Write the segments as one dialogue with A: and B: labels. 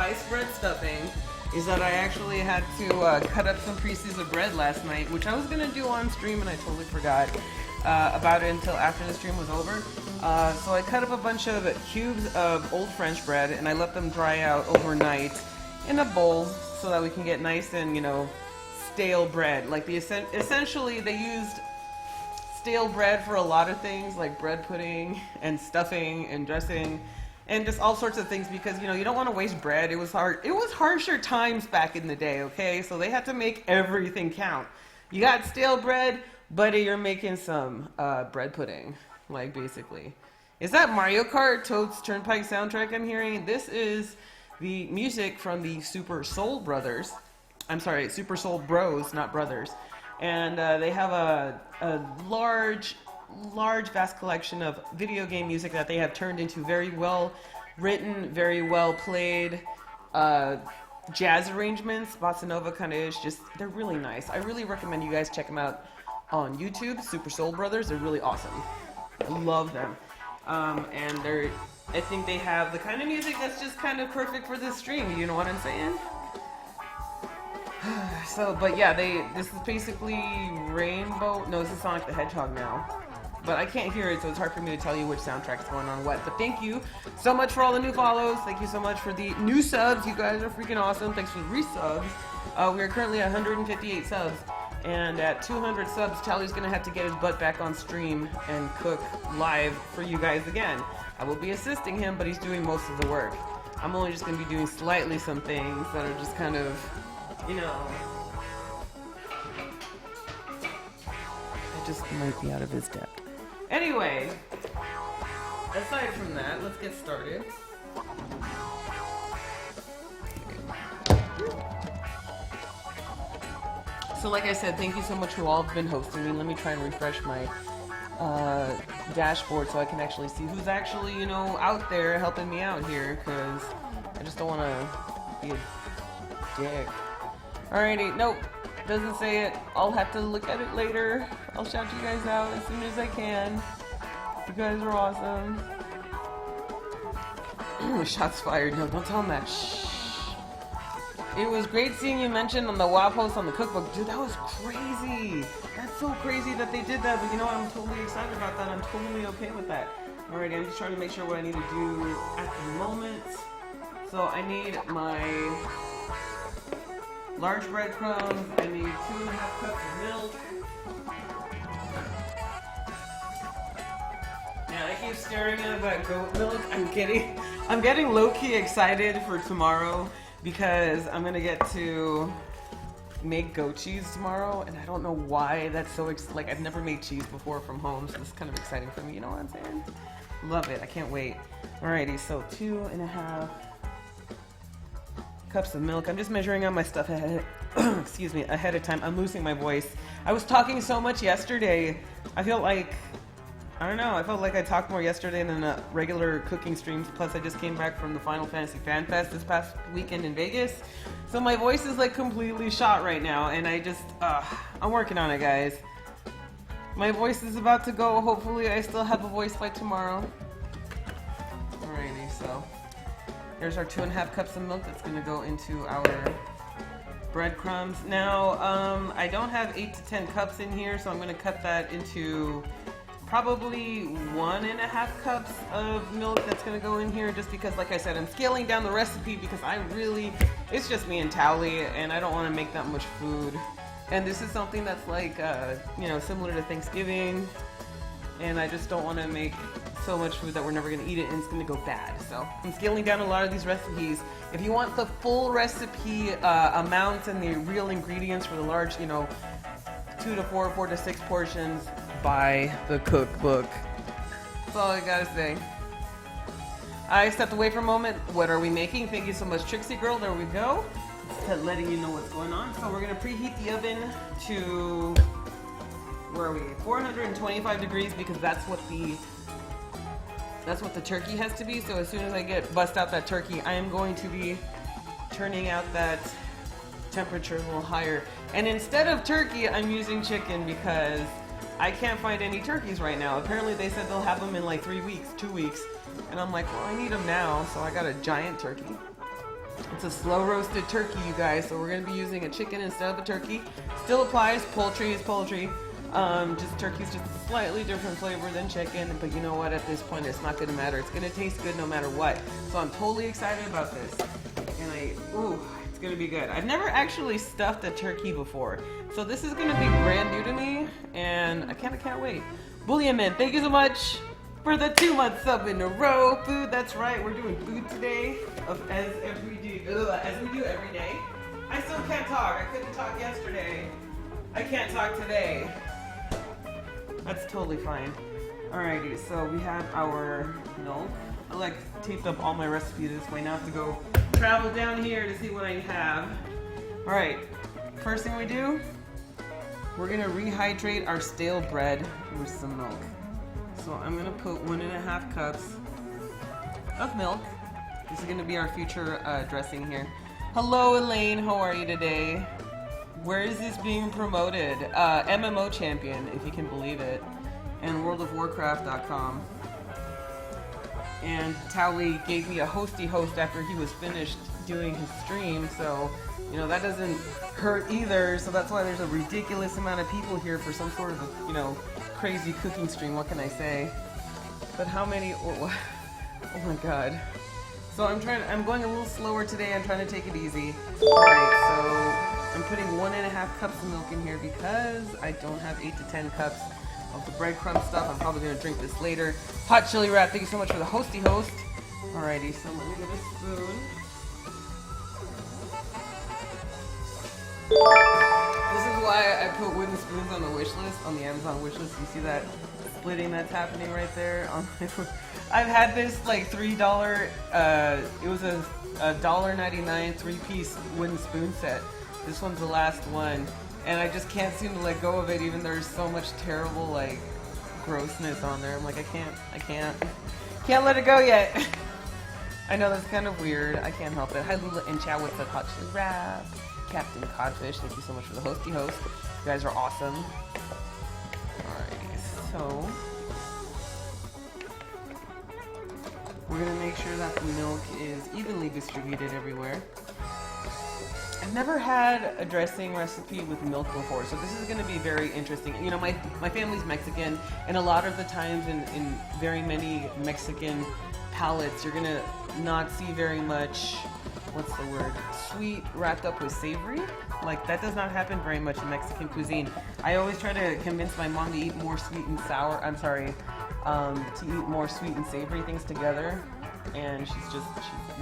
A: spice bread stuffing is that I actually had to cut up some pieces of bread last night, which I was going to do on stream and I totally forgot about it until after the stream was over. So I cut up a bunch of cubes of old French bread and I let them dry out overnight in a bowl so that we can get nice and, you know, stale bread. Like essentially they used stale bread for a lot of things, like bread pudding and stuffing and dressing and just all sorts of things, because, you know, you don't want to waste bread. It was harsher times back in the day, okay? So they had to make everything count. You got stale bread, buddy, you're making some bread pudding, like, basically. Is that Mario Kart Toad's Turnpike soundtrack I'm hearing? This is the music from the Super Soul Brothers. I'm sorry, Super Soul Bros, not brothers. And they have a large, vast collection of video game music that they have turned into very well written, very well played jazz arrangements, bossa nova kind of ish. Just, they're really nice. I really recommend you guys check them out on YouTube. Super Soul Brothers, they're really awesome. I love them. And I think they have the kind of music that's just kind of perfect for this stream. You know what I'm saying? So, but yeah, this is basically Rainbow. No, this is Sonic the Hedgehog now. But I can't hear it, so it's hard for me to tell you which soundtrack's going on what. But thank you so much for all the new follows. Thank you so much for the new subs. You guys are freaking awesome. Thanks for the resubs. We are currently at 158 subs. And at 200 subs, Charlie's going to have to get his butt back on stream and cook live for you guys again. I will be assisting him, but he's doing most of the work. I'm only just going to be doing slightly some things that are just kind of, you know, I just might be out of his depth. Anyway, aside from that, let's get started. So like I said, thank you so much to all who've been hosting me. Let me try and refresh my dashboard so I can actually see who's actually, you know, out there helping me out here, because I just don't want to be a dick. Alrighty, nope, doesn't say it. I'll have to look at it later. I'll shout you guys out as soon as I can. You guys are awesome. Shots fired. No, don't tell him that. Shh. It was great seeing you mentioned on the WoW post on the cookbook. Dude, that was crazy. That's so crazy that they did that, but you know what? I'm totally excited about that. I'm totally okay with that. Alrighty, I'm just trying to make sure what I need to do at the moment. So I need my large breadcrumbs. I need 2.5 cups of milk. Yeah, I keep staring at that goat milk. I'm getting low-key excited for tomorrow because I'm gonna get to make goat cheese tomorrow, and I don't know why that's so like, I've never made cheese before from home, so it's kind of exciting for me, you know what I'm saying? Love it, I can't wait. Alrighty, so 2.5 cups of milk. I'm just measuring out my stuff ahead excuse me, ahead of time. I'm losing my voice. I was talking so much yesterday. I feel like, I don't know, I felt like I talked more yesterday than regular cooking streams. Plus, I just came back from the Final Fantasy Fan Fest this past weekend in Vegas. So my voice is like completely shot right now, and I just, I'm working on it, guys. My voice is about to go. Hopefully, I still have a voice by tomorrow. Alrighty, so here's our 2.5 cups of milk that's gonna go into our breadcrumbs. Now, I don't have 8 to 10 cups in here, so I'm gonna cut that into probably 1.5 cups of milk that's gonna go in here, just because, like I said, I'm scaling down the recipe because it's just me and Tally, and I don't want to make that much food. And this is something that's like, you know, similar to Thanksgiving, and I just don't want to make so much food that we're never gonna eat it and it's gonna go bad. So I'm scaling down a lot of these recipes. If you want the full recipe amounts and the real ingredients for the large, you know, 2 to 4, 4 to 6 portions, buy the cookbook. That's all I gotta say. I stepped away for a moment. What are we making? Thank you so much, Trixie Girl. There we go. Just letting you know what's going on. So we're gonna preheat the oven to, where are we? 425 degrees, because that's what the turkey has to be. So as soon as I bust out that turkey, I am going to be turning out that temperature a little higher. And instead of turkey, I'm using chicken because I can't find any turkeys right now. Apparently they said they'll have them in like 3 weeks, 2 weeks. And I'm like, well, I need them now, so I got a giant turkey. It's a slow roasted turkey, you guys, so we're going to be using a chicken instead of a turkey. Still applies, poultry is poultry. Just turkey's just a slightly different flavor than chicken, but you know what, at this point it's not going to matter. It's going to taste good no matter what. So I'm totally excited about this. And it's going to be good. I've never actually stuffed a turkey before, so this is going to be brand new to me, and I can't wait. Bullion Man, thank you so much for the 2-month sub in a row. Food, that's right, we're doing food today, as we do every day. I still can't talk. I couldn't talk yesterday. I can't talk today. That's totally fine. Alrighty, so we have our milk. I taped up all my recipes this way. Now I have to go travel down here to see what I have. Alright, first thing we do, we're gonna rehydrate our stale bread with some milk. So I'm gonna put 1.5 cups of milk. This is gonna be our future dressing here. Hello Elaine, how are you today? Where is this being promoted? MMO Champion, if you can believe it, and worldofwarcraft.com. And Towley gave me a hosty host after he was finished doing his stream, so you know that doesn't hurt either. So that's why there's a ridiculous amount of people here for some sort of crazy cooking stream. What can I say? But how many? Oh my god. So I'm going a little slower today. I'm trying to take it easy. Alright, so I'm putting 1.5 cups of milk in here because I don't have 8 to 10 cups of the breadcrumb stuff. I'm probably going to drink this later. Hot Chili Wrap, thank you so much for the hosty host. Alrighty, so let me get a spoon. This is why I put wooden spoons on the wish list, on the Amazon wish list. You see that splitting that's happening right there? I've had this like $3, it was a $1.99 3-piece wooden spoon set. This one's the last one, and I just can't seem to let go of it, even there's so much terrible like grossness on there. I'm like, I can't let it go yet. I know that's kind of weird. I can't help it. Hi Lula and Chow with the hot chili wrap. Captain Codfish, thank you so much for the hosty host. You guys are awesome. Alright, so we're gonna make sure that the milk is evenly distributed everywhere. I've never had a dressing recipe with milk before, so this is going to be very interesting. You know, my family's Mexican, and a lot of the times in very many Mexican palates, you're going to not see very much, what's the word, sweet wrapped up with savory. Like, that does not happen very much in Mexican cuisine. I always try to convince my mom to eat more sweet and sour, to eat more sweet and savory things together, and she's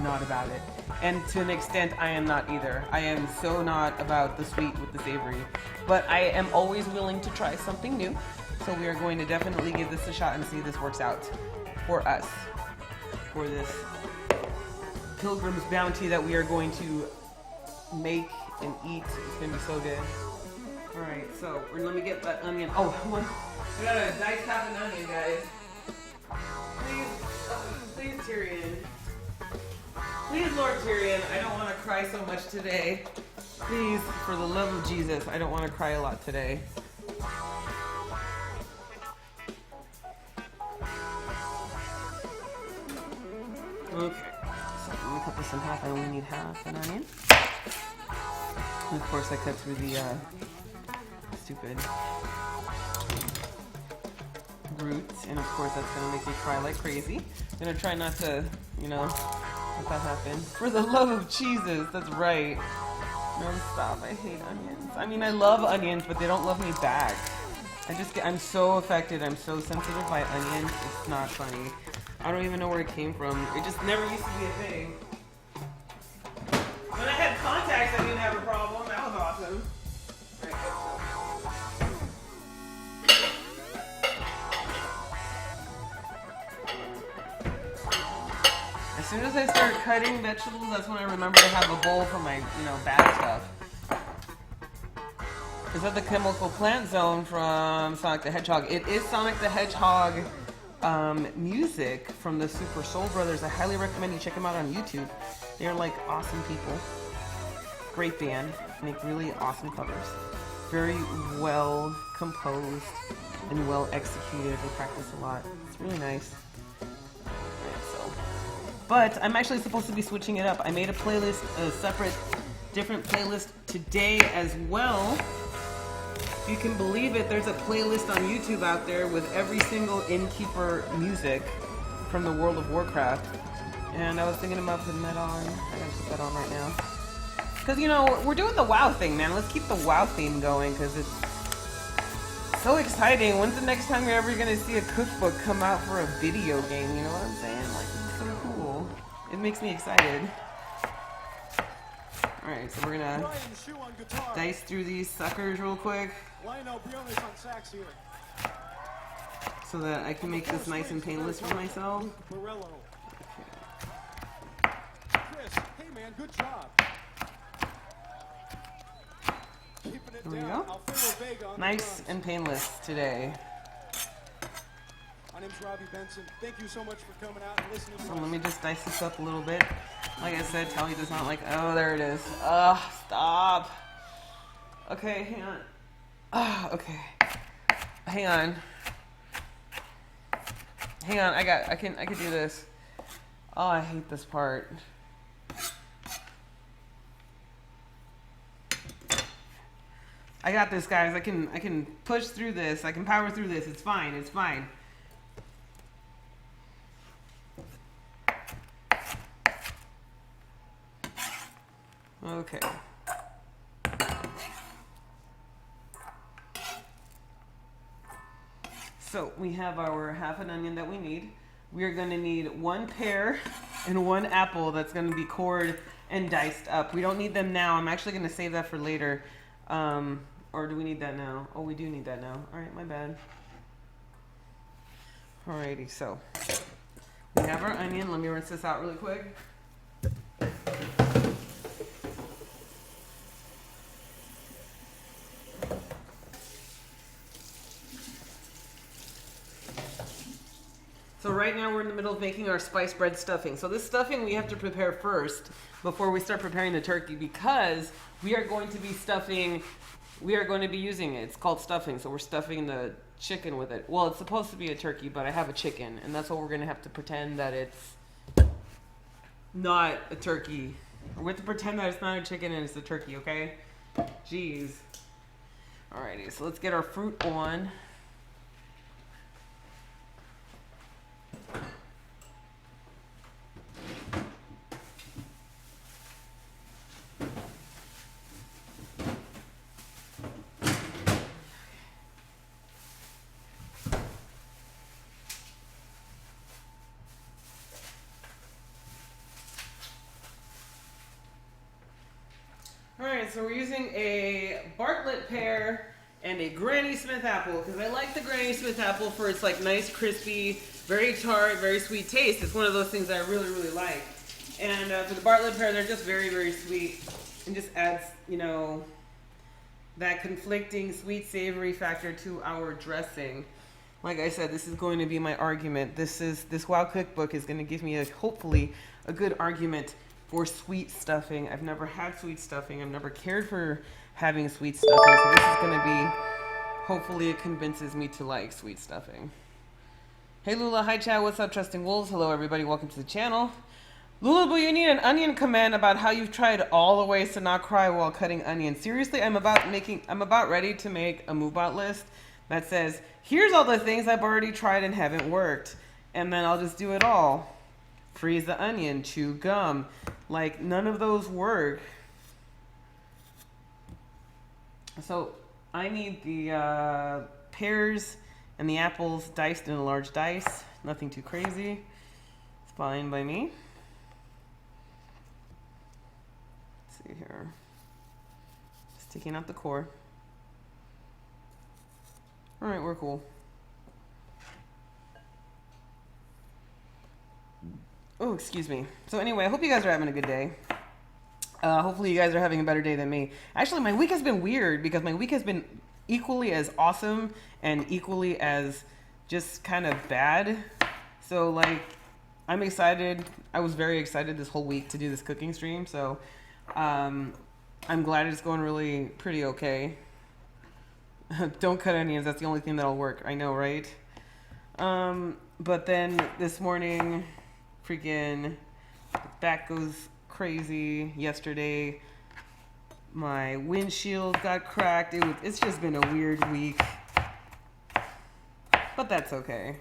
A: not about it. And to an extent, I am not either. I am so not about the sweet with the savory. But I am always willing to try something new. So we are going to definitely give this a shot and see if this works out for us. For this Pilgrims Bounty that we are going to make and eat. It's going to be so good. Alright, so let me get that onion. Oh, I gotta dice half an onion, guys. Please, Tyrion. Please, Lord Tyrion, I don't want to cry so much today. Please, for the love of Jesus, I don't want to cry a lot today. Okay, so I'm going to cut this in half. I only need half an onion. And of course I cut through the stupid roots, and of course that's going to make me cry like crazy. I'm going to try not to, let that happen. For the love of Jesus, that's right. No, stop, I hate onions. I mean, I love onions, but they don't love me back. I'm so affected, I'm so sensitive by onions, it's not funny. I don't even know where it came from. It just never used to be a thing. When I had contacts, I didn't have a problem. That was awesome. As soon as I start cutting vegetables, that's when I remember to have a bowl for my, bad stuff. Is that the chemical plant zone from Sonic the Hedgehog? It is Sonic the Hedgehog music from the Super Soul Brothers. I highly recommend you check them out on YouTube. They're like awesome people. Great band. Make really awesome covers. Very well composed and well executed. They practice a lot. It's really nice. Alright, so But I'm actually supposed to be switching it up. I made a playlist, a separate, different playlist today as well. If you can believe it, there's a playlist on YouTube out there with every single innkeeper music from the World of Warcraft. And I was thinking about putting that on. I gotta put that on right now. Because, you know, we're doing the WoW thing, man. Let's keep the WoW theme going because it's so exciting. When's the next time you're ever going to see a cookbook come out for a video game? You know what I'm saying? Like, it's so cool. It makes me excited. Alright, so we're going to dice through these suckers real quick so that I can make this nice and painless for myself.
B: Hey man, good job.
A: There we go. Nice and painless today.
B: My name's Robbie Benson. Thank you so much for coming out and listening to
A: So let me just dice this up a little bit. Like I said, Tally does not like. Oh, there it is. Ugh, stop. Okay, hang on. Okay. Hang on. Hang on. I can do this. Oh, I hate this part. I got this, guys. I can push through this. I can power through this. It's fine. It's fine. Okay. So we have our half an onion that we need. We are going to need 1 pear and 1 apple that's going to be cored and diced up. We don't need them now. I'm actually going to save that for later. Or do we need that now? Oh, we do need that now. All right, my bad. Alrighty, so we have our onion. Let me rinse this out really quick. So right now we're in the middle of making our spice bread stuffing. So this stuffing we have to prepare first before we start preparing the turkey because we are going to be stuffing, we are going to be using it. It's called stuffing, so we're stuffing the chicken with it. Well, it's supposed to be a turkey, but I have a chicken, and that's what we're going to have to pretend that it's not a turkey. We have to pretend that it's not a chicken and it's a turkey, okay? Jeez. Alrighty, so let's get our fruit on. Alright, so we're using a Bartlett pear and a Granny Smith apple because I like the Granny Smith apple for its like nice, crispy, very tart, very sweet taste. It's one of those things that I really, really like. And for the Bartlett pear, they're just very, very sweet and just adds, you know, that conflicting sweet savory factor to our dressing. Like I said, this is going to be my argument. This WoW cookbook is going to give me hopefully a good argument for sweet stuffing. I've never had sweet stuffing. I've never cared for having sweet stuffing. So this is going to be, hopefully it convinces me to like sweet stuffing. Hey Lula, hi chat, what's up Trusting Wolves? Hello everybody, welcome to the channel. Lulaboo, you need an onion command about how you've tried all the ways to not cry while cutting onions. Seriously, I'm about ready to make a move-out list that says, here's all the things I've already tried and haven't worked. And then I'll just do it all. Freeze the onion, chew gum. Like, none of those work. So, I need the pears and the apples diced in a large dice. Nothing too crazy. It's fine by me. Let's see here. Just taking out the core. Alright, we're cool. Oh, excuse me. So anyway, I hope you guys are having a good day. Hopefully you guys are having a better day than me. Actually, my week has been weird because my week has been equally as awesome and equally as just kind of bad. So like, I'm excited. I was very excited this whole week to do this cooking stream. So I'm glad it's going really pretty okay. Don't cut onions. That's the only thing that'll work. I know, right? But then this morning, freaking back goes crazy. Yesterday, my windshield got cracked. It's just been a weird week. But that's okay.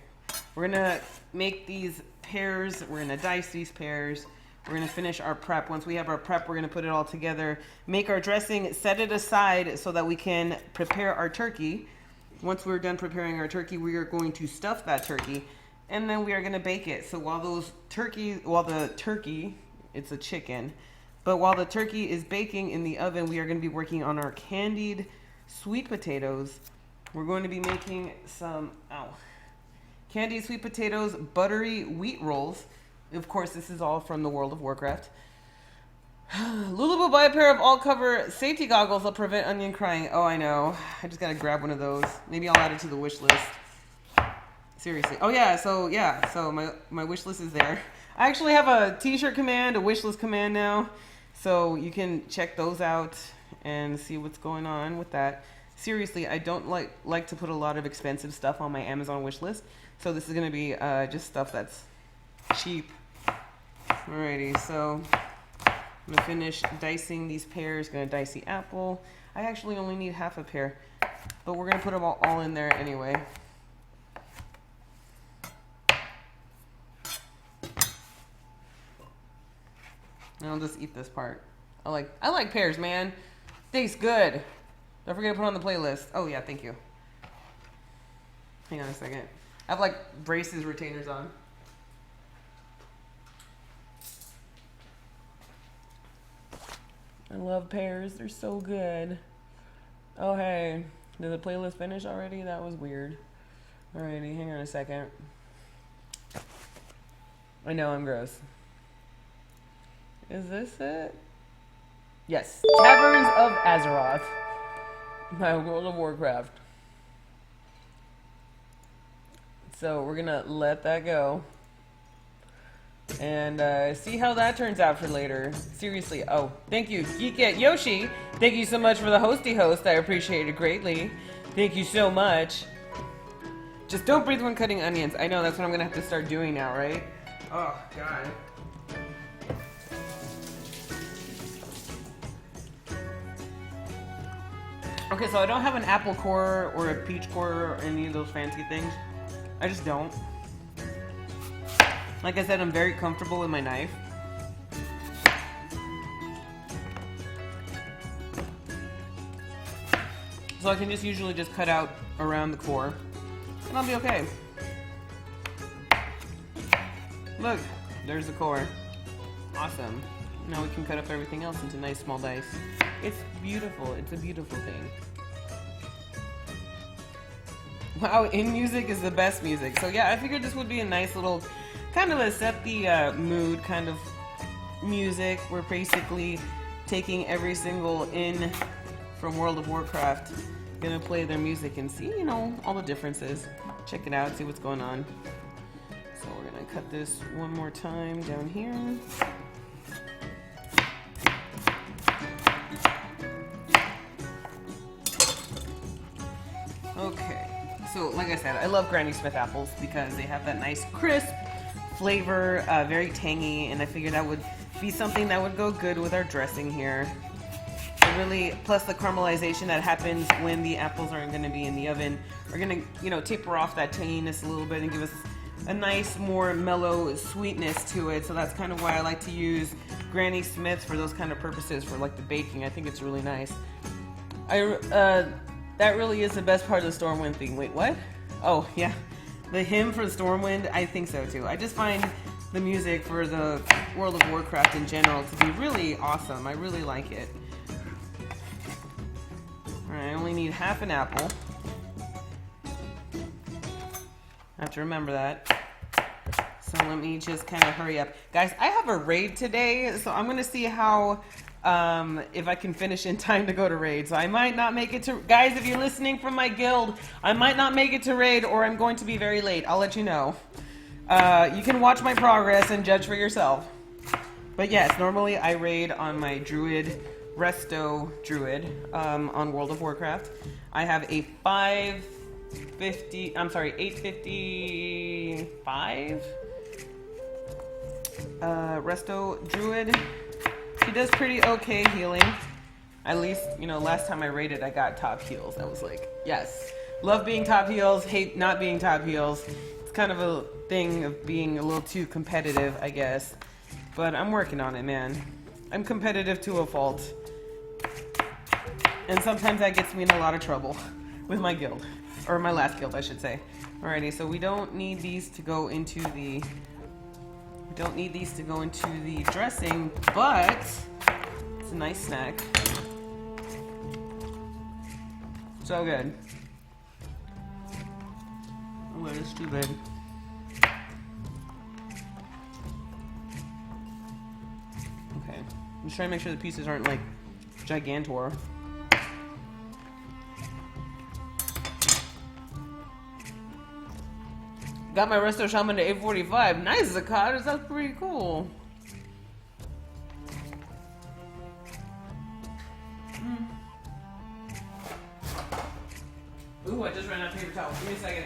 A: We're gonna make these pears. We're gonna dice these pears. We're gonna finish our prep. Once we have our prep, we're gonna put it all together, make our dressing, set it aside so that we can prepare our turkey. Once we're done preparing our turkey, we are going to stuff that turkey, and then we are gonna bake it. So while the turkey, it's a chicken, but while the turkey is baking in the oven, we are gonna be working on our candied sweet potatoes. We're going to be making some, candied sweet potatoes, buttery wheat rolls. Of course, this is all from the World of Warcraft. Lulaboo, buy a pair of all-cover safety goggles. They'll prevent onion crying. Oh, I know. I just gotta grab one of those. Maybe I'll add it to the wish list. Seriously. Oh yeah. So my wish list is there. I actually have a T-shirt command, a wish list command now, so you can check those out and see what's going on with that. Seriously, I don't like to put a lot of expensive stuff on my Amazon wish list, so this is gonna be just stuff that's cheap. Alrighty, so I'm gonna finish dicing these pears. Gonna dice the apple. I actually only need half a pear, but we're gonna put them all in there anyway. And I'll just eat this part. I like pears, man. Tastes good. Don't forget to put it on the playlist. Oh yeah, thank you. Hang on a second. I have like braces, retainers on. I love pears. They're so good. Oh hey, did the playlist finish already? That was weird. Alrighty, hang on a second. I know I'm gross. Is this it? Yes. Taverns of Azeroth. My World of Warcraft. So we're gonna let that go and see how that turns out for later. Seriously. Oh, thank you, Geekette Yoshi. Thank you so much for the hosty host. I appreciate it greatly. Thank you so much. Just don't breathe when cutting onions. I know, that's what I'm gonna have to start doing now, right? Oh God. Okay, so I don't have an apple core or a peach core or any of those fancy things. I just don't. Like I said, I'm very comfortable with my knife. So I can just usually just cut out around the core and I'll be okay. Look, there's the core. Awesome. Now we can cut up everything else into nice small dice. It's beautiful. It's a beautiful thing. Wow, in music is the best music. So yeah, I figured this would be a nice little, kind of a set the mood kind of music. We're basically taking every single inn from World of Warcraft, gonna play their music and see, you know, all the differences. Check it out, see what's going on. So we're gonna cut this one more time down here. Okay, so like I said, I love Granny Smith apples because they have that nice crisp flavor, very tangy, and I figured that would be something that would go good with our dressing here. It really, plus the caramelization that happens when the apples are going to be in the oven are going to, you know, taper off that tanginess a little bit and give us a nice, more mellow sweetness to it. So that's kind of why I like to use Granny Smith for those kind of purposes, for like the baking. I think it's really nice. That really is the best part of the Stormwind thing. Wait, what? Oh, yeah. The hymn for the Stormwind, I think so too. I just find the music for the World of Warcraft in general to be really awesome. I really like it. Alright, I only need half an apple. I have to remember that. So let me just kind of hurry up. Guys, I have a raid today, so I'm going to see how... if I can finish in time to go to raid. So I might not make it to... Guys, if you're listening from my guild, I might not make it to raid or I'm going to be very late. I'll let you know. You can watch my progress and judge for yourself. But yes, normally I raid on my druid, resto druid, on World of Warcraft. I have a 855 Resto Druid. She does pretty okay healing. At least, you know, last time I raided, I got top heals. I was like, yes. Love being top heals, hate not being top heals. It's kind of a thing of being a little too competitive, I guess. But I'm working on it, man. I'm competitive to a fault. And sometimes that gets me in a lot of trouble with my guild. Or my last guild, I should say. Alrighty, so we don't need these to go into the... We don't need these to go into the dressing, but it's a nice snack. So good. Oh, that is too big. Okay. I'm just trying to make sure the pieces aren't like gigantor. Got my Resto Shaman to 845. Nice, Zakatas. That's pretty cool. Ooh, I just ran out of paper towels. Give me a second.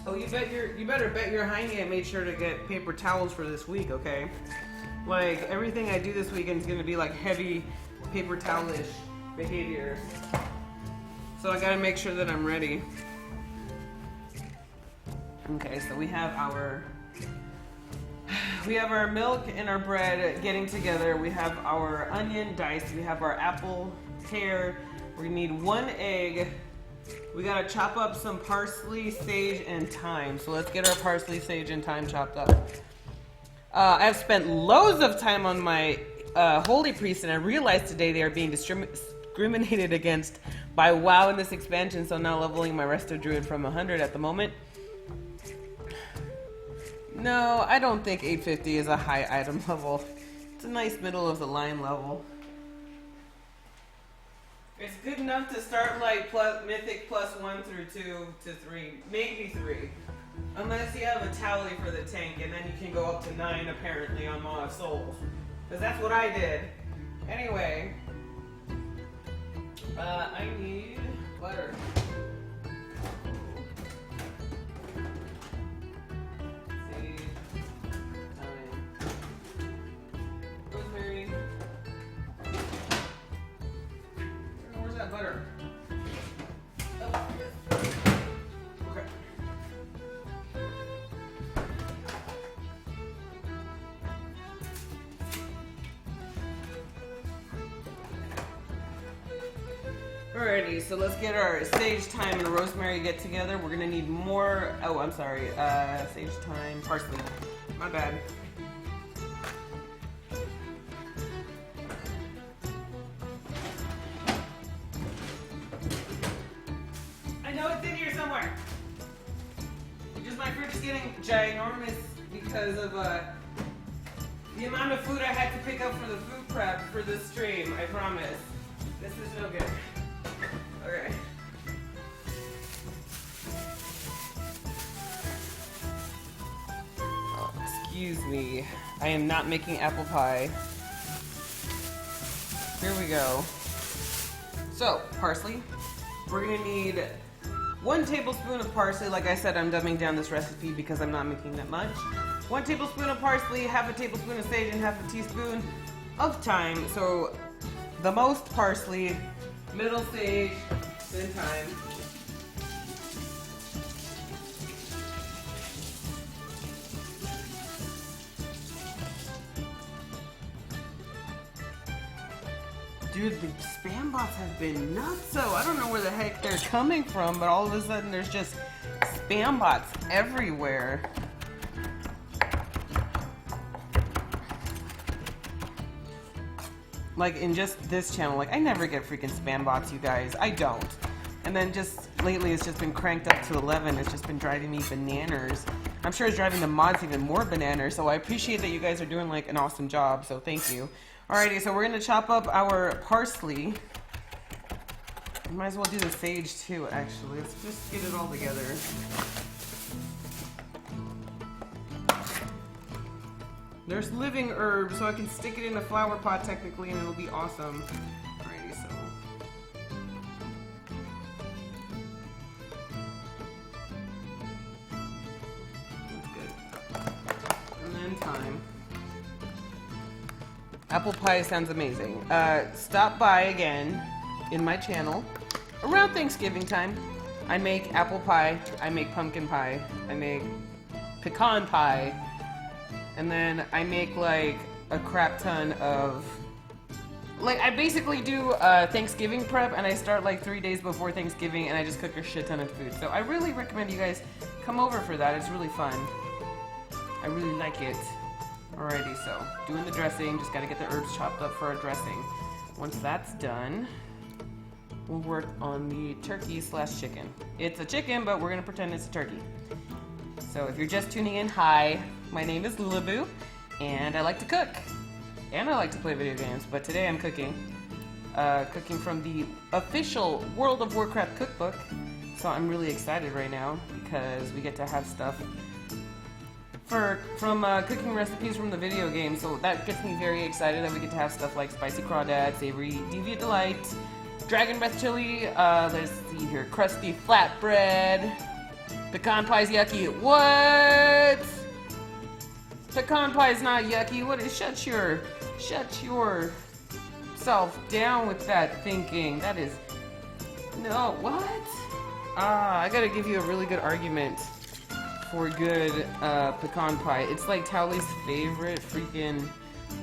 A: Oh, you better bet your hiney I made sure to get paper towels for this week, okay? Like, everything I do this weekend is gonna be like heavy paper towelish behavior. So I gotta make sure that I'm ready. Okay, so we have our milk and our bread getting together. We have our onion diced. We have our apple pear. We need 1 egg. We gotta chop up some parsley, sage, and thyme. So let's get our parsley, sage, and thyme chopped up. I've spent loads of time on my holy priest, and I realized today they are being discriminated against by WoW in this expansion. So now leveling my Resto Druid from 100 at the moment. No, I don't think 850 is a high item level. It's a nice middle of the line level. It's good enough to start like mythic +1 through 2 to 3, maybe 3. Unless you have a tally for the tank, and then you can go up to 9 apparently on Maw of Souls. Because that's what I did. Anyway, I need butter. Sage, thyme, rosemary. Where's that butter? Oh, okay. Alrighty, so let's get our sage, thyme, and rosemary get together. We're gonna need more. Oh, I'm sorry. Sage, thyme, parsley. My bad. I know it's in here somewhere. Just my fridge is getting ginormous because of the amount of food I had to pick up for the food prep for this stream. I promise. This is no good. Okay. Oh, excuse me. I am not making apple pie. Here we go. So, parsley. We're gonna need 1 tablespoon of parsley. Like I said, I'm dumbing down this recipe because I'm not making that much. 1 tablespoon of parsley, half a tablespoon of sage, and half a teaspoon of thyme. So, the most parsley, middle sage, then thyme. Dude, the spam bots have been nuts, so I don't know where the heck they're coming from, but all of a sudden there's just spam bots everywhere. Like, in just this channel, like, I never get freaking spam bots, you guys. I don't. And then just lately, it's just been cranked up to 11. It's just been driving me bananas. I'm sure it's driving the mods even more bananas, so I appreciate that you guys are doing, like, an awesome job, so thank you. Alrighty, so we're gonna chop up our parsley. Might as well do the sage too, actually. Let's just get it all together. There's living herbs, so I can stick it in a flower pot technically, and it'll be awesome. Alrighty, so. That's good. And then thyme. Apple pie sounds amazing. Stop by again in my channel around Thanksgiving time. I make apple pie, I make pumpkin pie, I make pecan pie, and then I make like a crap ton of, like, I basically do Thanksgiving prep, and I start like 3 days before Thanksgiving, and I just cook a shit ton of food. So I really recommend you guys come over for that. It's really fun. I really like it. Alrighty, so doing the dressing, just gotta get the herbs chopped up for our dressing. Once that's done, we'll work on the turkey slash chicken. It's a chicken, but we're gonna pretend it's a turkey. So if you're just tuning in, hi, my name is Lulaboo, and I like to cook. And I like to play video games, but today I'm cooking. Cooking from the official World of Warcraft cookbook. So I'm really excited right now, because we get to have stuff from cooking recipes from the video game, so that gets me very excited that we get to have stuff like spicy crawdad, savory deviant delight, dragon breath chili, let's see here, crusty flatbread, pecan pie's yucky. What? Pecan pie's not yucky. What is? Shut yourself down with that thinking. That is, no, what? I gotta give you a really good argument for good pecan pie. It's like Towley's favorite freaking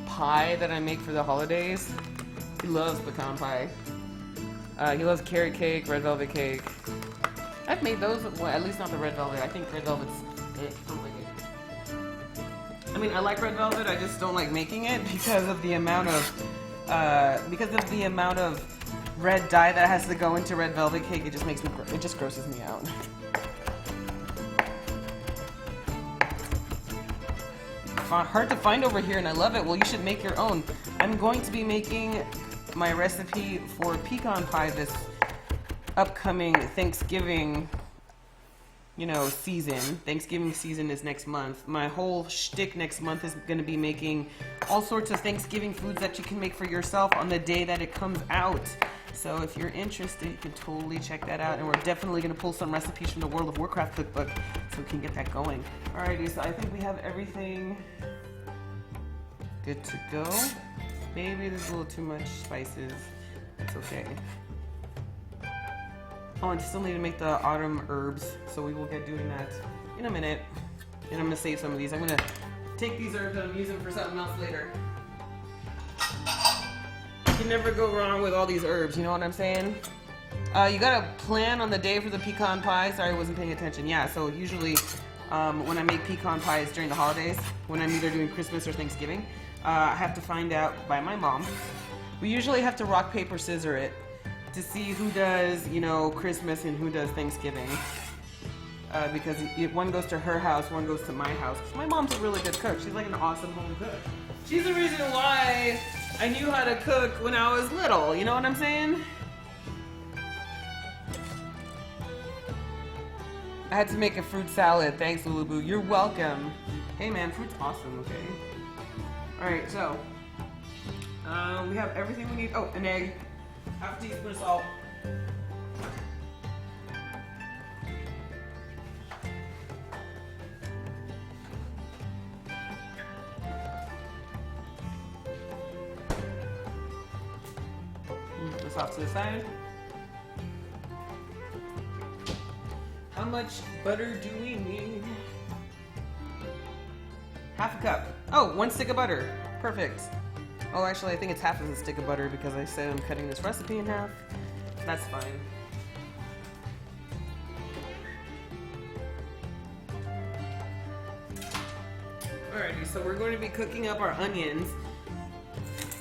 A: pie that I make for the holidays. He loves pecan pie. He loves carrot cake, red velvet cake. I've made those, well, at least not the red velvet. I think red velvet's, I don't like it. I mean, I like red velvet, I just don't like making it because of the amount of, red dye that has to go into red velvet cake. It just makes me, it just grosses me out. Hard to find over here, and I love it. Well, you should make your own. I'm going to be making my recipe for pecan pie this upcoming Thanksgiving, season. Thanksgiving season is next month. My whole shtick next month is going to be making all sorts of Thanksgiving foods that you can make for yourself on the day that it comes out. So if you're interested, you can totally check that out. And we're definitely going to pull some recipes from the World of Warcraft cookbook so we can get that going. Alrighty, so I think we have everything good to go. Maybe there's a little too much spices. That's okay. Oh, I still need to make the autumn herbs, so we will get doing that in a minute. And I'm going to save some of these. I'm going to take these herbs and use them for something else later. You can never go wrong with all these herbs, you know what I'm saying? You gotta plan on the day for the pecan pie. Sorry, I wasn't paying attention. Yeah, so usually when I make pecan pies during the holidays, when I'm either doing Christmas or Thanksgiving, I have to find out by my mom. We usually have to rock, paper, scissor it to see who does, Christmas and who does Thanksgiving. Because one goes to her house, one goes to my house. My mom's a really good cook. She's like an awesome home cook. She's the reason why I knew how to cook when I was little. You know what I'm saying? I had to make a fruit salad. Thanks, Lulaboo. You're welcome. Hey, man, fruit's awesome, okay? Alright, so we have everything we need. Oh, an egg. Half a teaspoon of salt. Move this off to the side. How much butter do we need? Half a cup. Oh, 1 stick of butter. Perfect. Oh, actually, I think it's half of a stick of butter because I said I'm cutting this recipe in half. That's fine. Alrighty, so we're going to be cooking up our onions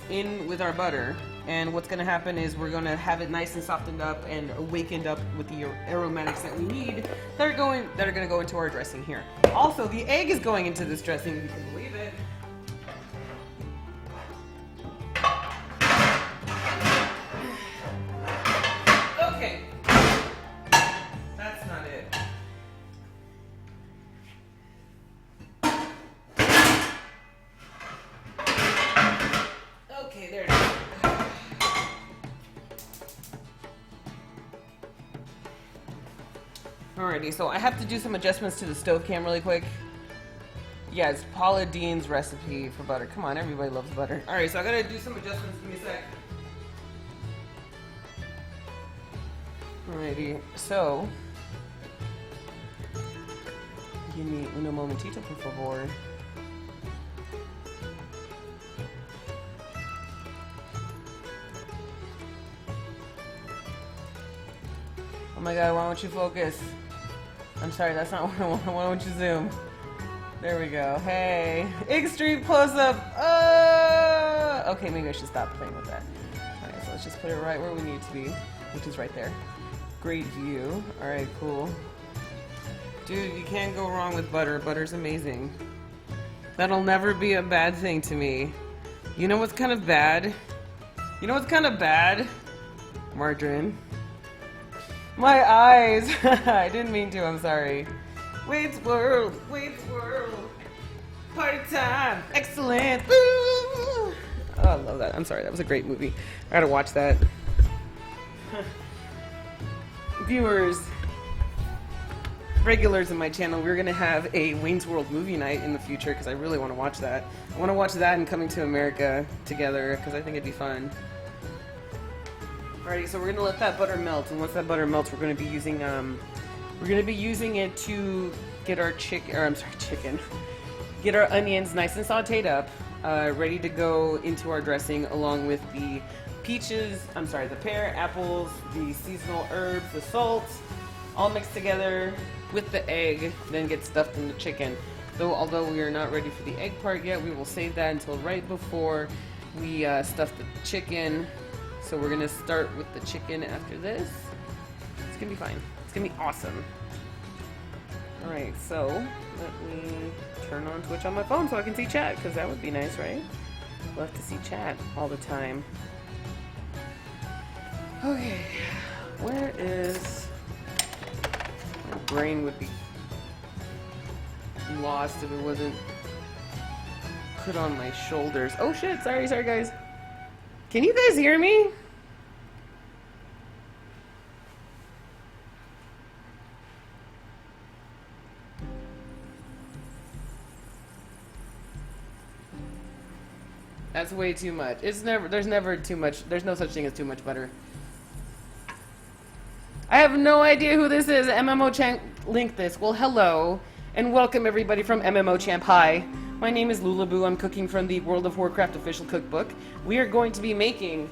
A: in with our butter. And what's going to happen is we're going to have it nice and softened up and awakened up with the aromatics that we need that are going to go into our dressing here. Also, the egg is going into this dressing, if you can believe it. Okay, Alrighty, so I have to do some adjustments to the stove cam really quick. Yeah, it's Paula Dean's recipe for butter. Come on, everybody loves butter. Alright, so I gotta do some adjustments. Give me a sec. Alrighty, so... Give me uno momentito, por favor. Oh my god, why don't you focus? I'm sorry, that's not what I want. Why don't you zoom? There we go. Hey. Extreme close-up. Okay, maybe I should stop playing with that. Alright, so let's just put it right where we need to be, which is right there. Great view. Alright, cool. Dude, you can't go wrong with butter. Butter's amazing. That'll never be a bad thing to me. You know what's kind of bad? You know what's kind of bad? Margarine. My eyes! I didn't mean to, I'm sorry. Wade's World! Wade's World! Party time! Excellent! Woo! Oh, I love that. I'm sorry, that was a great movie. I gotta watch that. Viewers, regulars in my channel, we're gonna have a Wayne's World movie night in the future because I really want to watch that. I want to watch that and Coming to America together because I think it'd be fun. Alrighty, so we're gonna let that butter melt, and once that butter melts, we're gonna be using it to get our chicken, get our onions nice and sautéed up, ready to go into our dressing, along with the the pear, apples, the seasonal herbs, the salt, all mixed together with the egg, then get stuffed in the chicken. Though, although we are not ready for the egg part yet, we will save that until right before we stuff the chicken. So we're gonna start with the chicken after this. It's gonna be fine. It's gonna be awesome. Alright, so let me turn on Twitch on my phone so I can see chat, because that would be nice, right? Love to see chat all the time. Okay, where is... My brain would be lost if it wasn't put on my shoulders. Oh shit, sorry guys. Can you guys hear me? That's way too much. There's never too much. There's no such thing as too much butter. I have no idea who this is. MMO Champ linked this. Well, hello, and welcome everybody from MMO Champ. Hi, my name is Lulaboo. I'm cooking from the World of Warcraft official cookbook. We are going to be making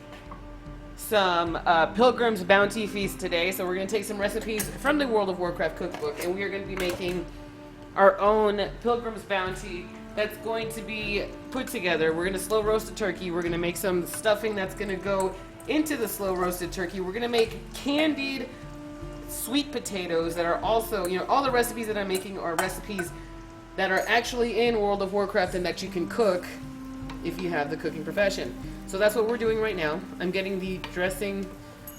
A: some Pilgrims Bounty feast today. So we're going to take some recipes from the World of Warcraft cookbook, and we are going to be making our own Pilgrims Bounty that's going to be put together. We're going to slow roast a turkey. We're going to make some stuffing that's going to go into the slow roasted turkey. We're going to make candied sweet potatoes that are also, you know, all the recipes that I'm making are recipes that are actually in World of Warcraft and that you can cook if you have the cooking profession. So that's what we're doing right now. I'm getting the dressing,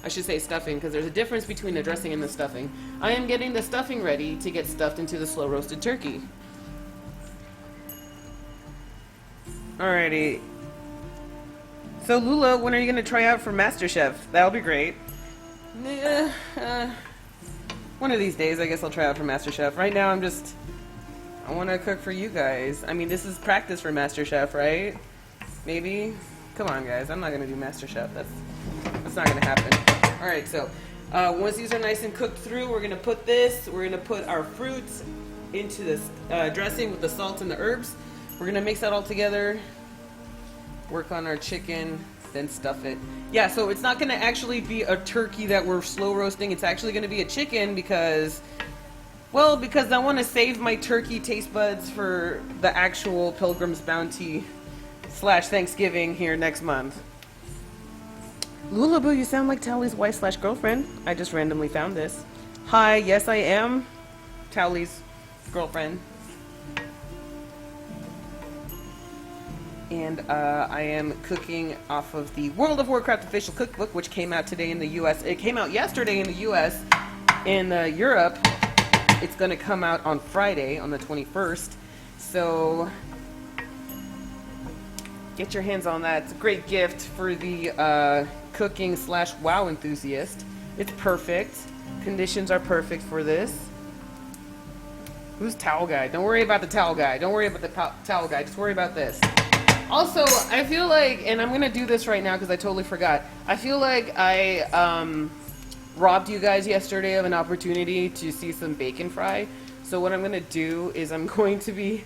A: I should say stuffing, because there's a difference between the dressing and the stuffing. I am getting the stuffing ready to get stuffed into the slow roasted turkey. Alrighty. So Lula, when are you going to try out for MasterChef? That'll be great. One of these days, I guess I'll try out for MasterChef. Right now, I want to cook for you guys. I mean, this is practice for MasterChef, right? Maybe? Come on, guys. I'm not going to do MasterChef. That's not going to happen. Alright, so once these are nice and cooked through, we're going to put our fruits into this dressing with the salt and the herbs. We're going to mix that all together, work on our chicken, then stuff it. Yeah, so it's not going to actually be a turkey that we're slow roasting. It's actually going to be a chicken because I want to save my turkey taste buds for the actual Pilgrims Bounty / Thanksgiving here next month. Lulaboo, you sound like Towley's wife / girlfriend. I just randomly found this. Hi, yes I am Towley's girlfriend. And I am cooking off of the World of Warcraft official cookbook, which came out today in the US. It came out yesterday in the US. In Europe, it's going to come out on Friday, on the 21st. So, get your hands on that. It's a great gift for the cooking / WoW enthusiast. It's perfect. Conditions are perfect for this. Who's towel guy? Don't worry about the towel guy. Don't worry about the towel guy. Just worry about this. Also, I feel like, and I'm going to do this right now because I totally forgot. I feel like I robbed you guys yesterday of an opportunity to see some bacon fry. So what I'm going to do is I'm going to be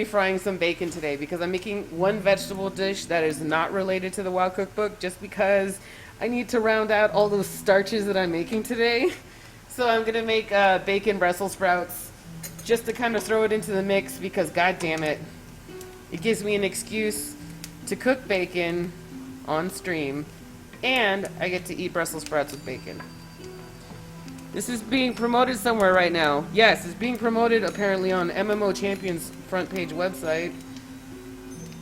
A: frying some bacon today because I'm making one vegetable dish that is not related to the WoW Cookbook just because I need to round out all those starches that I'm making today. So I'm going to make bacon Brussels sprouts just to kind of throw it into the mix because god damn it. It gives me an excuse to cook bacon on stream, and I get to eat Brussels sprouts with bacon. This is being promoted somewhere right now. Yes, it's being promoted apparently on MMO Champion's front page website.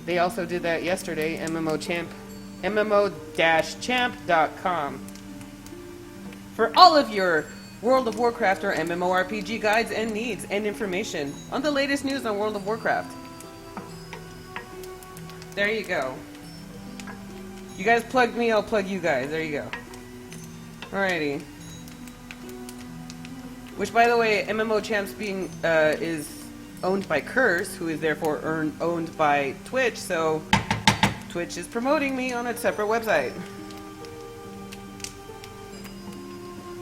A: They also did that yesterday, MMO-champ.com. For all of your World of Warcraft or MMORPG guides and needs and information on the latest news on World of Warcraft. There you go. You guys plugged me, I'll plug you guys. There you go. Alrighty. Which, by the way, MMO Champs is owned by Curse, who is therefore owned by Twitch, so Twitch is promoting me on a separate website.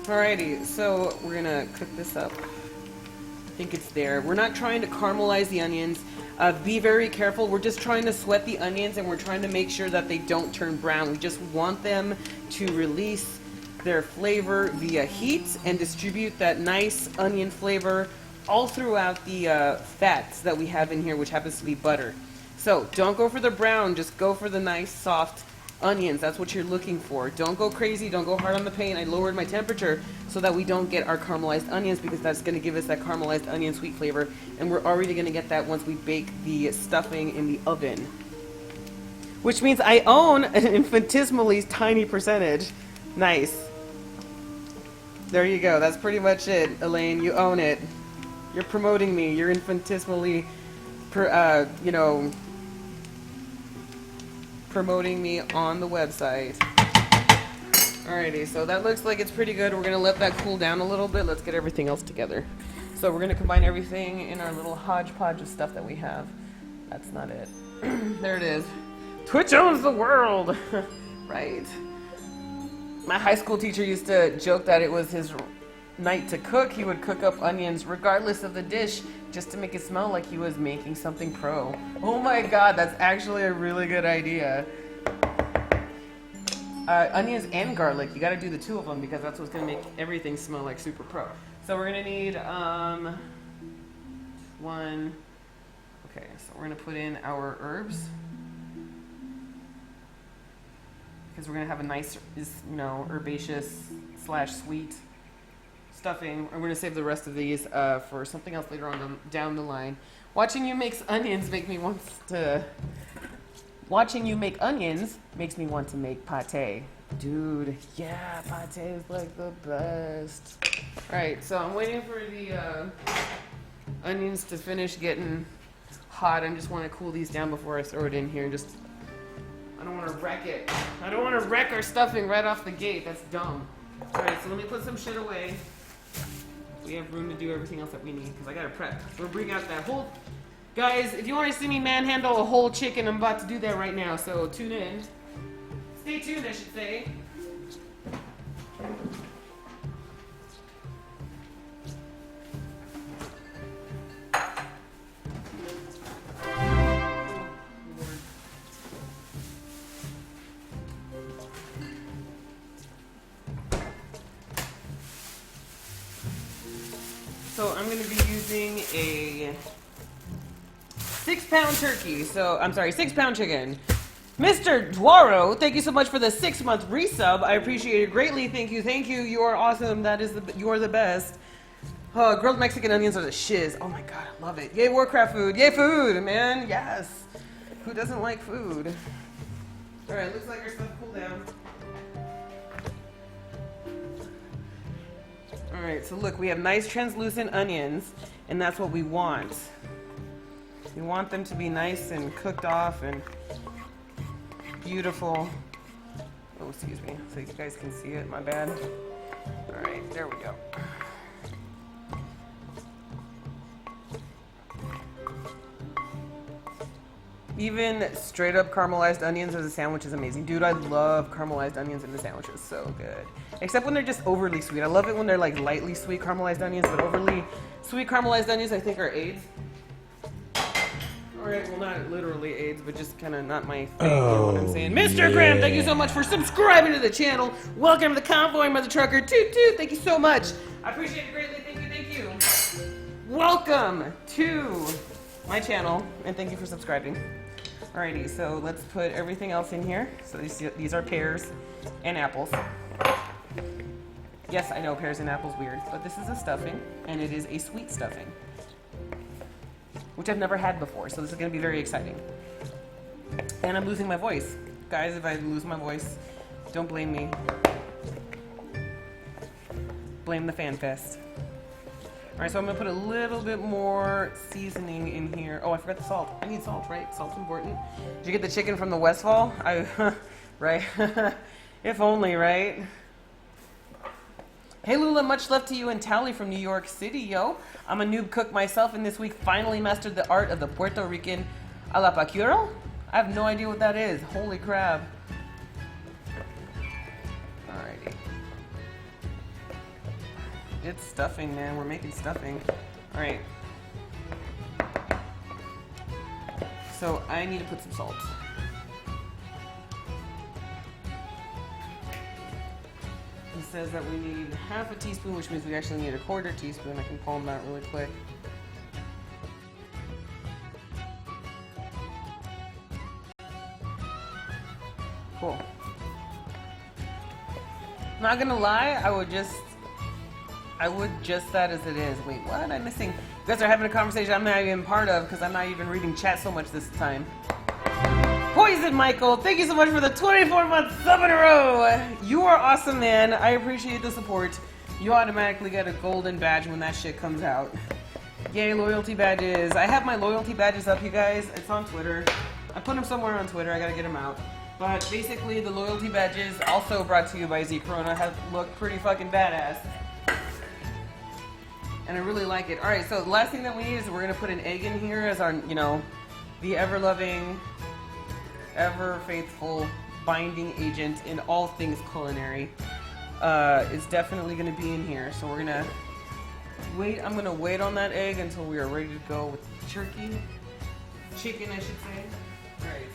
A: Alrighty, so we're gonna cook this up. I think it's there. We're not trying to caramelize the onions. Be very careful. We're just trying to sweat the onions and we're trying to make sure that they don't turn brown. We just want them to release their flavor via heat and distribute that nice onion flavor all throughout the fats that we have in here, which happens to be butter. So don't go for the brown, just go for the nice soft onions. That's what you're looking for. Don't go crazy, don't go hard on the paint. I lowered my temperature so that we don't get our caramelized onions because that's going to give us that caramelized onion sweet flavor, and we're already going to get that once we bake the stuffing in the oven. Which means I own an infinitesimally tiny percentage. Nice. There you go. That's pretty much it, Elaine. You own it. You're promoting me. You're infinitesimally, promoting me on the website. Alrighty, so that looks like it's pretty good. We're going to let that cool down a little bit. Let's get everything else together. So we're going to combine everything in our little hodgepodge of stuff that we have. That's not it. There it is. Twitch owns the world! Right. My high school teacher used to joke that it was his night to cook. He would cook up onions regardless of the dish just to make it smell like he was making something pro. Oh my god, that's actually a really good idea. Onions and garlic, you gotta do the two of them because that's what's gonna make everything smell like super pro. So we're gonna need one. Okay, so we're gonna put in our herbs because we're gonna have a nice, herbaceous / sweet stuffing. I'm gonna save the rest of these for something else later on down the line. Watching you make onions makes me want to make pate. Dude, yeah, pate is like the best. Alright, so I'm waiting for the onions to finish getting hot. I just want to cool these down before I throw it in here. I don't want to wreck it. I don't want to wreck our stuffing right off the gate. That's dumb. Alright, so let me put some shit away. We have room to do everything else that we need because I gotta prep. So we'll bring out that whole... Guys, if you want to see me manhandle a whole chicken, I'm about to do that right now, so tune in. Stay tuned, I should say. So I'm going to be using a 6-pound turkey. So, I'm sorry, 6-pound chicken. Mr. Dwaro, thank you so much for the 6-month resub. I appreciate it greatly. Thank you. You are awesome. You are the best. Oh, grilled Mexican onions are the shiz. Oh my god, I love it. Yay, Warcraft food. Yay, food, man. Yes. Who doesn't like food? Alright, looks like our stuff cooled down. Alright, so look, we have nice translucent onions, and that's what we want. We want them to be nice and cooked off and beautiful. Oh, excuse me, so you guys can see it, my bad. Alright, there we go. Even straight up caramelized onions as a sandwich is amazing. Dude, I love caramelized onions in the sandwiches. So good. Except when they're just overly sweet. I love it when they're like lightly sweet caramelized onions, but overly sweet caramelized onions I think are AIDS. Alright, well not literally AIDS, but just kind of not my thing, you know what I'm saying? Mr. Graham, thank you so much for subscribing to the channel. Welcome to the convoy, Mother Trucker. Toot toot, thank you so much. I appreciate it greatly, thank you. Welcome to my channel, and thank you for subscribing. Alrighty, so let's put everything else in here. So these are pears and apples. Yes, I know pears and apples weird, but this is a stuffing, and it is a sweet stuffing, which I've never had before, so this is going to be very exciting. And I'm losing my voice. Guys, if I lose my voice, don't blame me. Blame the fan fest. Alright, so I'm going to put a little bit more seasoning in here. Oh, I forgot the salt. I need salt, right? Salt's important. Did you get the chicken from the Westfall? Right? If only, right? Hey Lula, much love to you and Tally from New York City, yo. I'm a noob cook myself, and this week finally mastered the art of the Puerto Rican a la pacuro? I have no idea what that is. Holy crap. Alrighty. It's stuffing, man. We're making stuffing. Alright. So I need to put some salt. He says that we need half a teaspoon, which means we actually need a quarter teaspoon. I can palm that really quick. Cool. Not gonna lie, I would just that as it is. Wait, what am I missing? You guys are having a conversation I'm not even part of because I'm not even reading chat so much this time. Poison Michael, thank you so much for the 24-month sub in a row. You are awesome, man. I appreciate the support. You automatically get a golden badge when that shit comes out. Yay, loyalty badges. I have my loyalty badges up, you guys. It's on Twitter. I put them somewhere on Twitter. I gotta get them out. But basically, the loyalty badges, also brought to you by Z Corona, have looked pretty fucking badass. And I really like it. Alright, so the last thing that we need is we're gonna put an egg in here as our, you know, the ever-loving, ever-faithful binding agent in all things culinary. Is definitely gonna be in here. So we're gonna wait. I'm gonna wait on that egg until we are ready to go with the turkey. Chicken, I should say. Alright.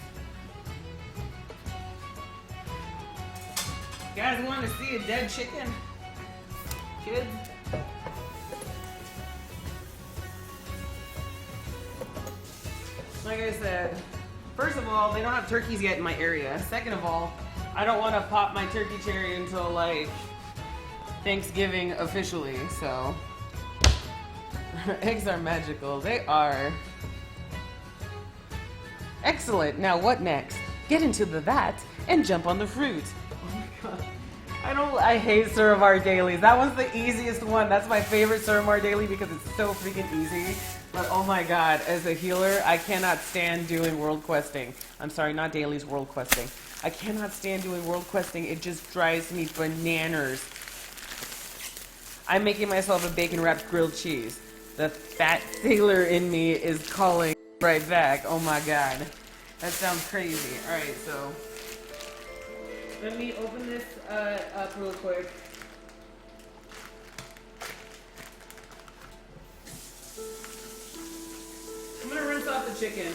A: You guys want to see a dead chicken? Kids? Like I said, first of all, they don't have turkeys yet in my area. Second of all, I don't want to pop my turkey cherry until like Thanksgiving officially, so. Eggs are magical. They are. Excellent. Now what next? Get into the vat and jump on the fruit. Oh my god. I hate Survivor dailies. That one's the easiest one. That's my favorite Survivor daily because it's so freaking easy. But oh my god, as a healer, I cannot stand doing world questing. I'm sorry, not dailies, world questing. I cannot stand doing world questing. It just drives me bananas. I'm making myself a bacon wrapped grilled cheese. The fat sailor in me is calling right back. Oh my god. That sounds crazy. Alright, so let me open this up real quick. I'm gonna rinse off the chicken.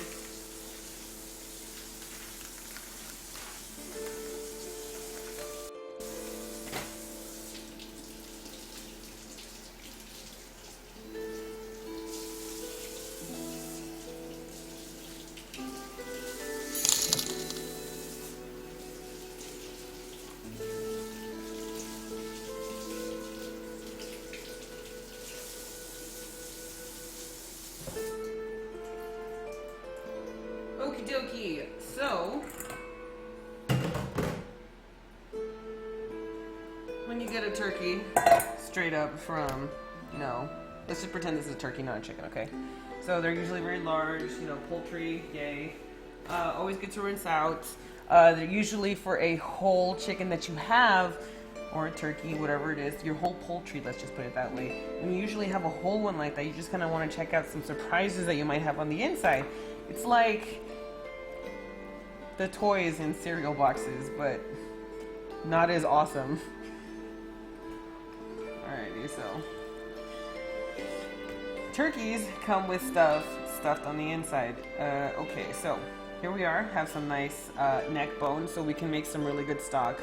A: Okie dokie. So, when you get a turkey straight up from, you know, let's just pretend this is a turkey, not a chicken, okay? So they're usually very large, you know, poultry, yay. Always good to rinse out. They're usually for a whole chicken that you have, or a turkey, whatever it is, your whole poultry, let's just put it that way. When you usually have a whole one like that, you just kind of want to check out some surprises that you might have on the inside. It's like the toys in cereal boxes, but not as awesome. Alrighty, so turkeys come with stuff stuffed on the inside. Okay, so here we are. Have some nice neck bone, so we can make some really good stock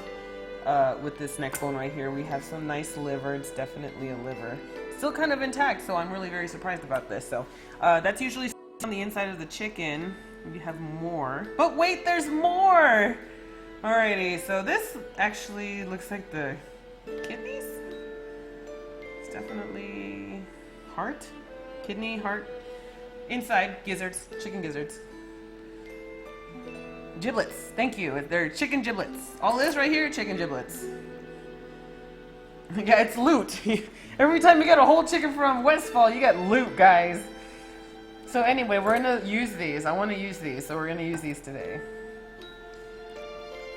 A: with this neck bone right here. We have some nice liver. It's definitely a liver. Still kind of intact, so I'm really very surprised about this. So that's usually on the inside of the chicken. We have more. But wait, there's more! Alrighty, so this actually looks like the kidneys? It's definitely heart? Kidney, heart. Inside, gizzards, chicken gizzards. Giblets, thank you. They're chicken giblets. All this right here, chicken giblets. Yeah, it's loot. Every time you get a whole chicken from Westfall, you get loot, guys. So anyway, we're gonna use these. I want to use these, so we're gonna use these today.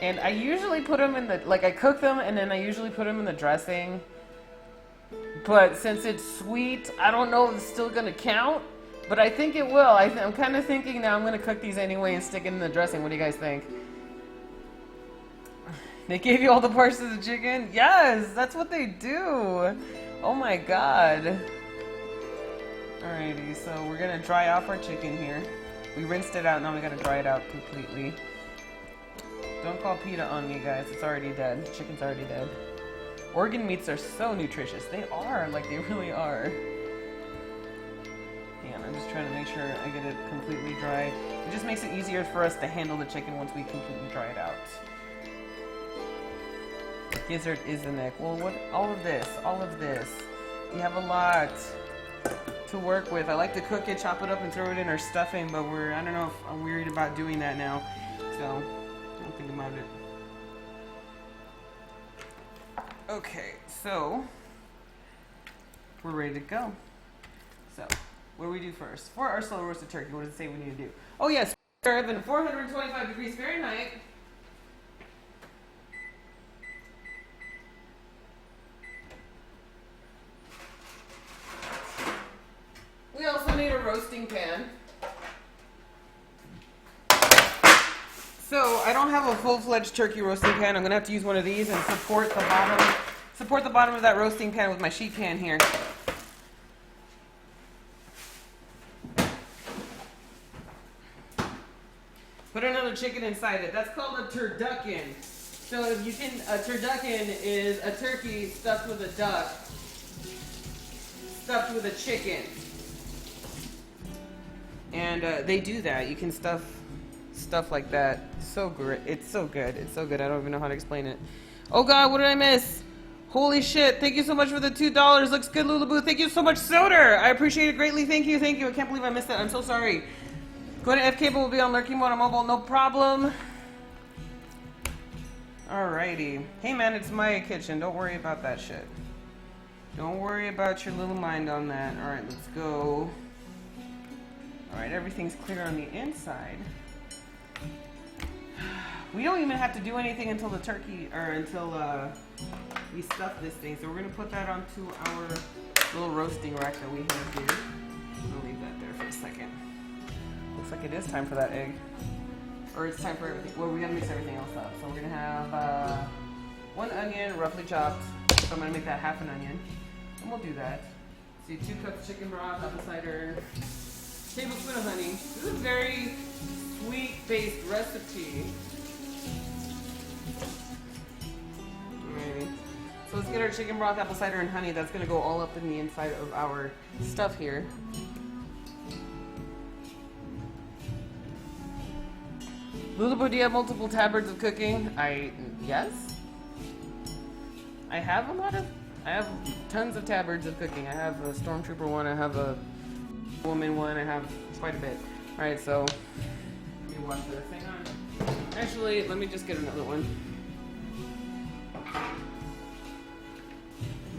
A: And I usually put them in the, like I cook them and then I usually put them in the dressing. But since it's sweet, I don't know if it's still gonna count. But I think it will. I'm kind of thinking now I'm gonna cook these anyway and stick it in the dressing. What do you guys think? They gave you all the parts of the chicken? Yes, that's what they do. Oh my god. Alrighty, so we're gonna dry off our chicken here. We rinsed it out, now we gotta dry it out completely. Don't call PETA on me, guys. It's already dead. Chicken's already dead. Organ meats are so nutritious. They are, like they really are. Hang on, I'm just trying to make sure I get it completely dry. It just makes it easier for us to handle the chicken once we completely dry it out. Gizzard is the neck. Well, what? All of this. We have a lot to work with. I like to cook it, chop it up, and throw it in our stuffing, but I don't know if I'm worried about doing that now. So, don't think about it. Okay, so we're ready to go. So, what do we do first? For our slow roasted turkey, what does it say we need to do? Oh yes, serve in 425 degrees Fahrenheit. We also need a roasting pan. So I don't have a full-fledged turkey roasting pan. I'm gonna have to use one of these and support the bottom of that roasting pan with my sheet pan here. Put another chicken inside it. That's called a turducken. So if you can, a turducken is a turkey stuffed with a duck, stuffed with a chicken. And they do that. You can stuff like that. So great. It's so good. It's so good. I don't even know how to explain it. Oh God, what did I miss? Holy shit. Thank you so much for the $2. Looks good, Lulaboo. Thank you so much, Soder. I appreciate it greatly. Thank you. Thank you. I can't believe I missed that. I'm so sorry. Go to FK, but we'll be on lurking mode on mobile. No problem. Alrighty. Hey man, it's my kitchen. Don't worry about that shit. Don't worry about your little mind on that. Alright, let's go. Alright, everything's clear on the inside. We don't even have to do anything until the turkey, or until we stuff this thing. So we're going to put that onto our little roasting rack that we have here. I'm going to leave that there for a second. Looks like it is time for that egg. Or it's time for everything. Well, we got to mix everything else up. So we're going to have 1 onion, roughly chopped. So I'm going to make that half an onion. And we'll do that. See, 2 cups chicken broth, apple cider, tablespoon of honey. This is a very sweet-based recipe. Alrighty. So let's get our chicken broth, apple cider, and honey. That's going to go all up in the inside of our stuff here. Lulaboo, do you have multiple tabards of cooking? Yes. I have tons of tabards of cooking. I have a Stormtrooper one, I have a woman one, I have quite a bit. Alright, so let me wash this. Hang on. Actually, let me just get another one.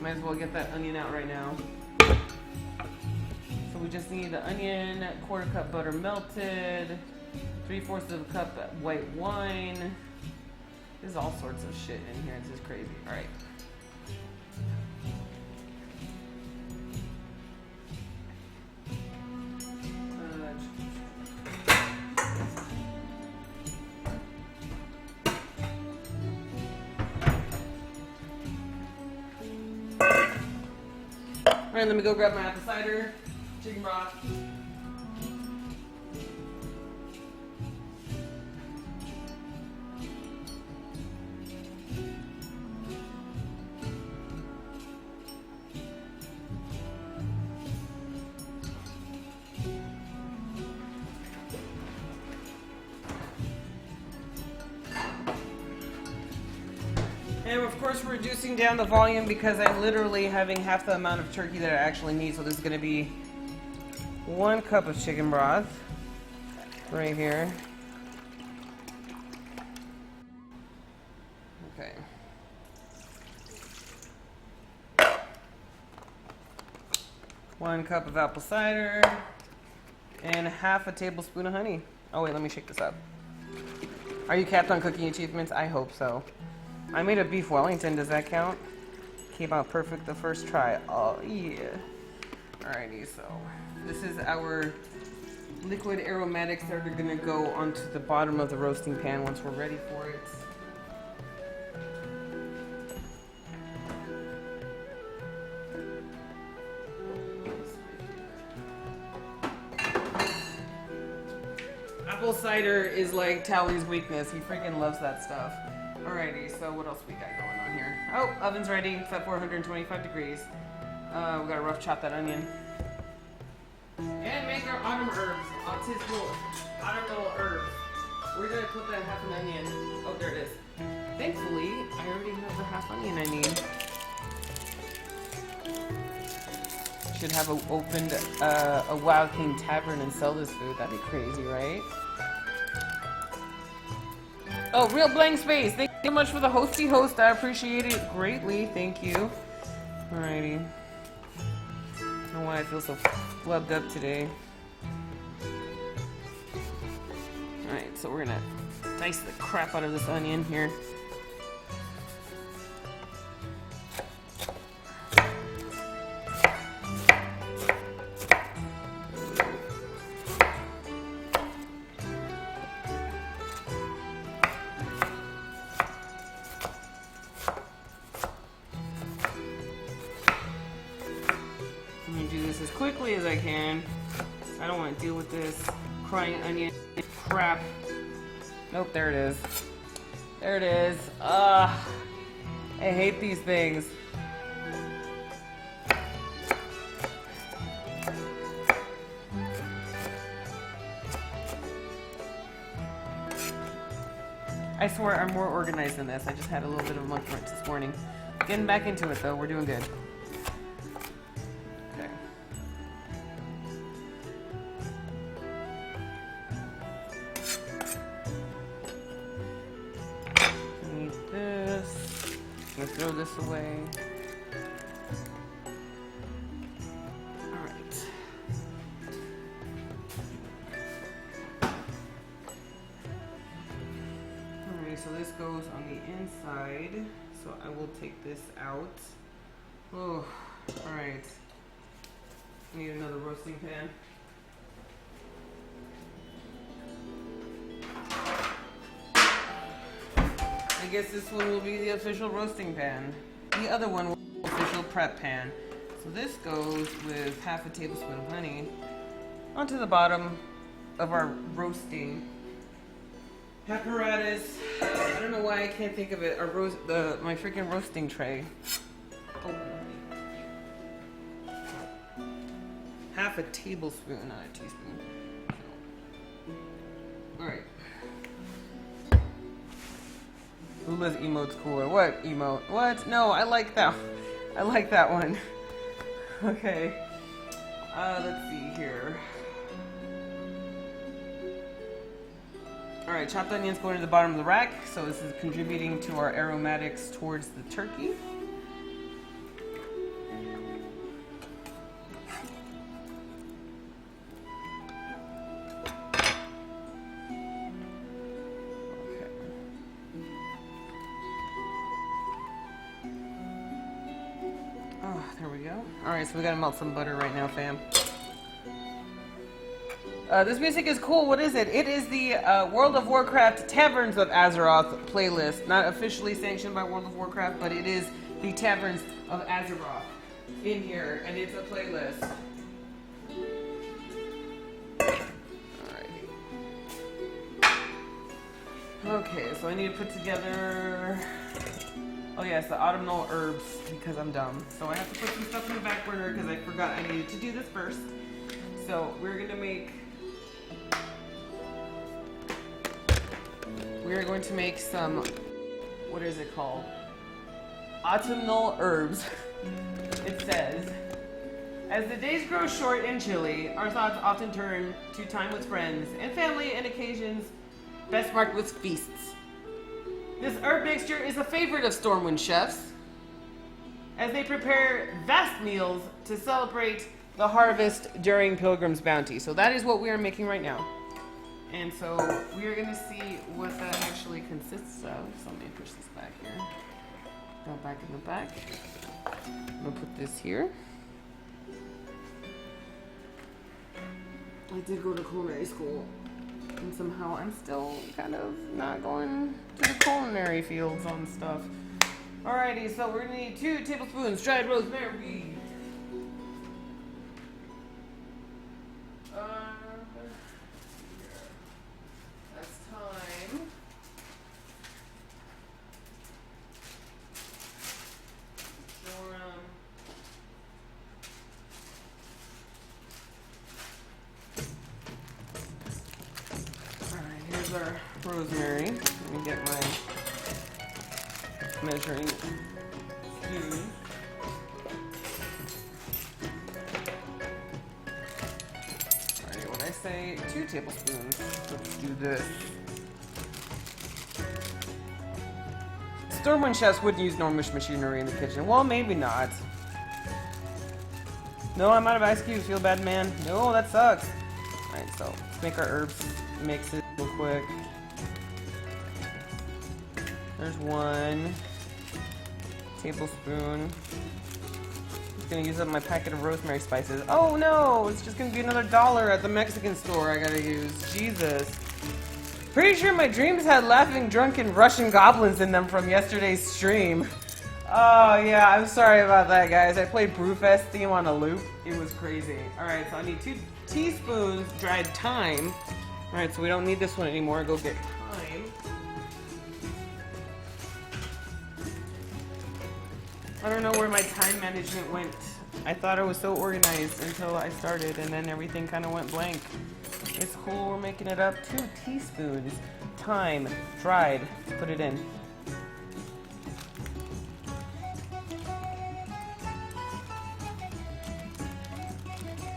A: Might as well get that onion out right now. So we just need the onion, 1/4 cup butter melted, 3/4 of a cup white wine. There's all sorts of shit in here. It's just crazy. Alright. Alright, let me go grab my apple cider, chicken broth. And of course we're reducing down the volume because I'm literally having half the amount of turkey that I actually need. So there's going to be 1 cup of chicken broth right here. Okay. One cup of apple cider and half a tablespoon of honey. Oh wait, let me shake this up. Are you capped on cooking achievements? I hope so. I made a beef Wellington, does that count? Came out perfect the first try. Oh yeah. Alrighty, so this is our liquid aromatics that are gonna go onto the bottom of the roasting pan once we're ready for it. Apple cider is like Tally's weakness. He freaking loves that stuff. Alrighty, so what else we got going on here? Oh, oven's ready. It's at 425 degrees. We gotta rough chop that onion. And make our autumn herbs. Autumnal herbs. We're gonna put that half an onion. Oh, there it is. Thankfully, I already have the half onion I need. Should have opened a Wild King Tavern and sell this food. That'd be crazy, right? Oh, real blank space. Thank you so much for the hosty host. I appreciate it greatly. Thank you. Alrighty. I don't know why I feel so flubbed up today. Alright, so we're gonna dice the crap out of this onion here. As quickly as I can. I don't want to deal with this crying onion crap. Nope, there it is. There it is. I hate these things. I swear I'm more organized than this. I just had a little bit of a monkey wrench this morning. Getting back into it though, we're doing good. Throw this away. Alright. Alright, so this goes on the inside. So I will take this out. Oh, alright. Need another roasting pan. I guess this one will be the official roasting pan. The other one will be the official prep pan. So this goes with half a tablespoon of honey onto the bottom of our roasting apparatus. I don't know why I can't think of it. My freaking roasting tray. Oh. Half a tablespoon, not a teaspoon. All right. Lula's emote's cooler. What emote? What? No, I like that. I like that one. Okay. Let's see here. Alright, chopped onions going to the bottom of the rack. So this is contributing to our aromatics towards the turkey. There we go. Alright, so we gotta melt some butter right now, fam. This music is cool. What is it? It is the World of Warcraft Taverns of Azeroth playlist. Not officially sanctioned by World of Warcraft, but it is the Taverns of Azeroth. in here, and it's a playlist. Okay, so I need to put together, oh yes, the autumnal herbs, because I'm dumb. So I have to put some stuff in the back burner because I forgot I needed to do this first. So we're going to make some, what is it called? Autumnal herbs. It says, as the days grow short and chilly, our thoughts often turn to time with friends and family and occasions best marked with feasts. This herb mixture is a favorite of Stormwind chefs as they prepare vast meals to celebrate the harvest during Pilgrims Bounty. So that is what we are making right now. And so we are going to see what that actually consists of. So let me push this back here. Go back in the back. I'm going to put this here. I did go to culinary school. And somehow I'm still kind of not going to the culinary fields on stuff. Alrighty, so we're gonna need 2 tablespoons dried rosemary. That's thyme. Here's our rosemary. Let me get my measuring spoon. Alright, when I say 2 tablespoons, let's do this. Stormwind chefs wouldn't use normal machinery in the kitchen. Well, maybe not. No, I'm out of ice cubes. Feel bad, man. No, that sucks. Alright, so let's make our herbs. Mix it real quick. There's 1 tablespoon. Just gonna use up my packet of rosemary spices. Oh no! It's just gonna be another $1 at the Mexican store I gotta use. Jesus. Pretty sure my dreams had laughing, drunken Russian goblins in them from yesterday's stream. Oh yeah, I'm sorry about that, guys. I played Brewfest theme on a loop. It was crazy. Alright, so I need 2 teaspoons dried thyme. Alright, so we don't need this one anymore. Go get thyme. I don't know where my time management went. I thought I was so organized until I started, and then everything kind of went blank. It's cool, we're making it up. 2 teaspoons. Thyme, dried. Put it in.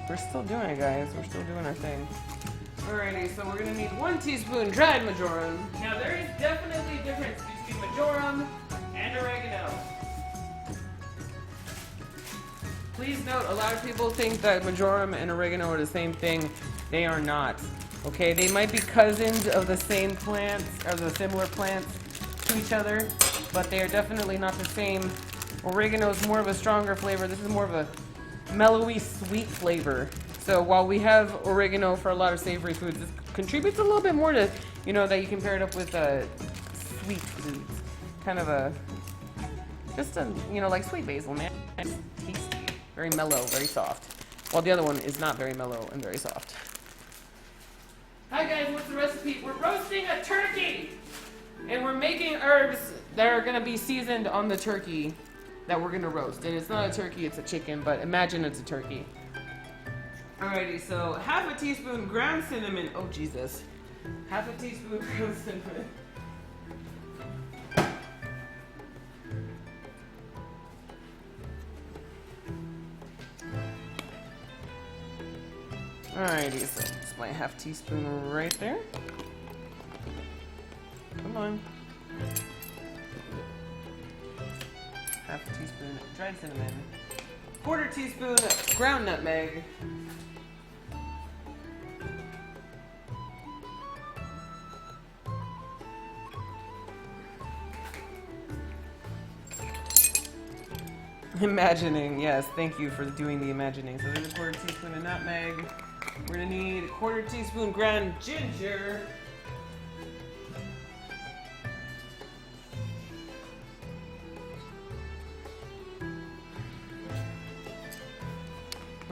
A: We're still doing it, guys. We're still doing our thing. Alrighty, so we're gonna need 1 teaspoon dried marjoram. Now there is definitely a difference between marjoram and oregano. Please note, a lot of people think that marjoram and oregano are the same thing. They are not. Okay, they might be cousins of the same plants, or the similar plants to each other, but they are definitely not the same. Oregano is more of a stronger flavor. This is more of a mellowy, sweet flavor. So while we have oregano for a lot of savory foods, this contributes a little bit more to, you know, that you can pair it up with sweet foods. Kind of a, just a, you know, like sweet basil, man. It's tasty. Very mellow, very soft. While the other one is not very mellow and very soft. Hi guys, what's the recipe? We're roasting a turkey! And we're making herbs that are gonna be seasoned on the turkey that we're gonna roast. And it's not a turkey, it's a chicken, but imagine it's a turkey. Alrighty, so half a teaspoon ground cinnamon. Oh Jesus. Half a teaspoon ground cinnamon. Alrighty, so it's my half teaspoon right there. Come on. Half a teaspoon dried cinnamon. Quarter teaspoon ground nutmeg. Imagining, yes, thank you for doing the imagining. So there's a quarter teaspoon of nutmeg. We're gonna need a quarter teaspoon ground ginger.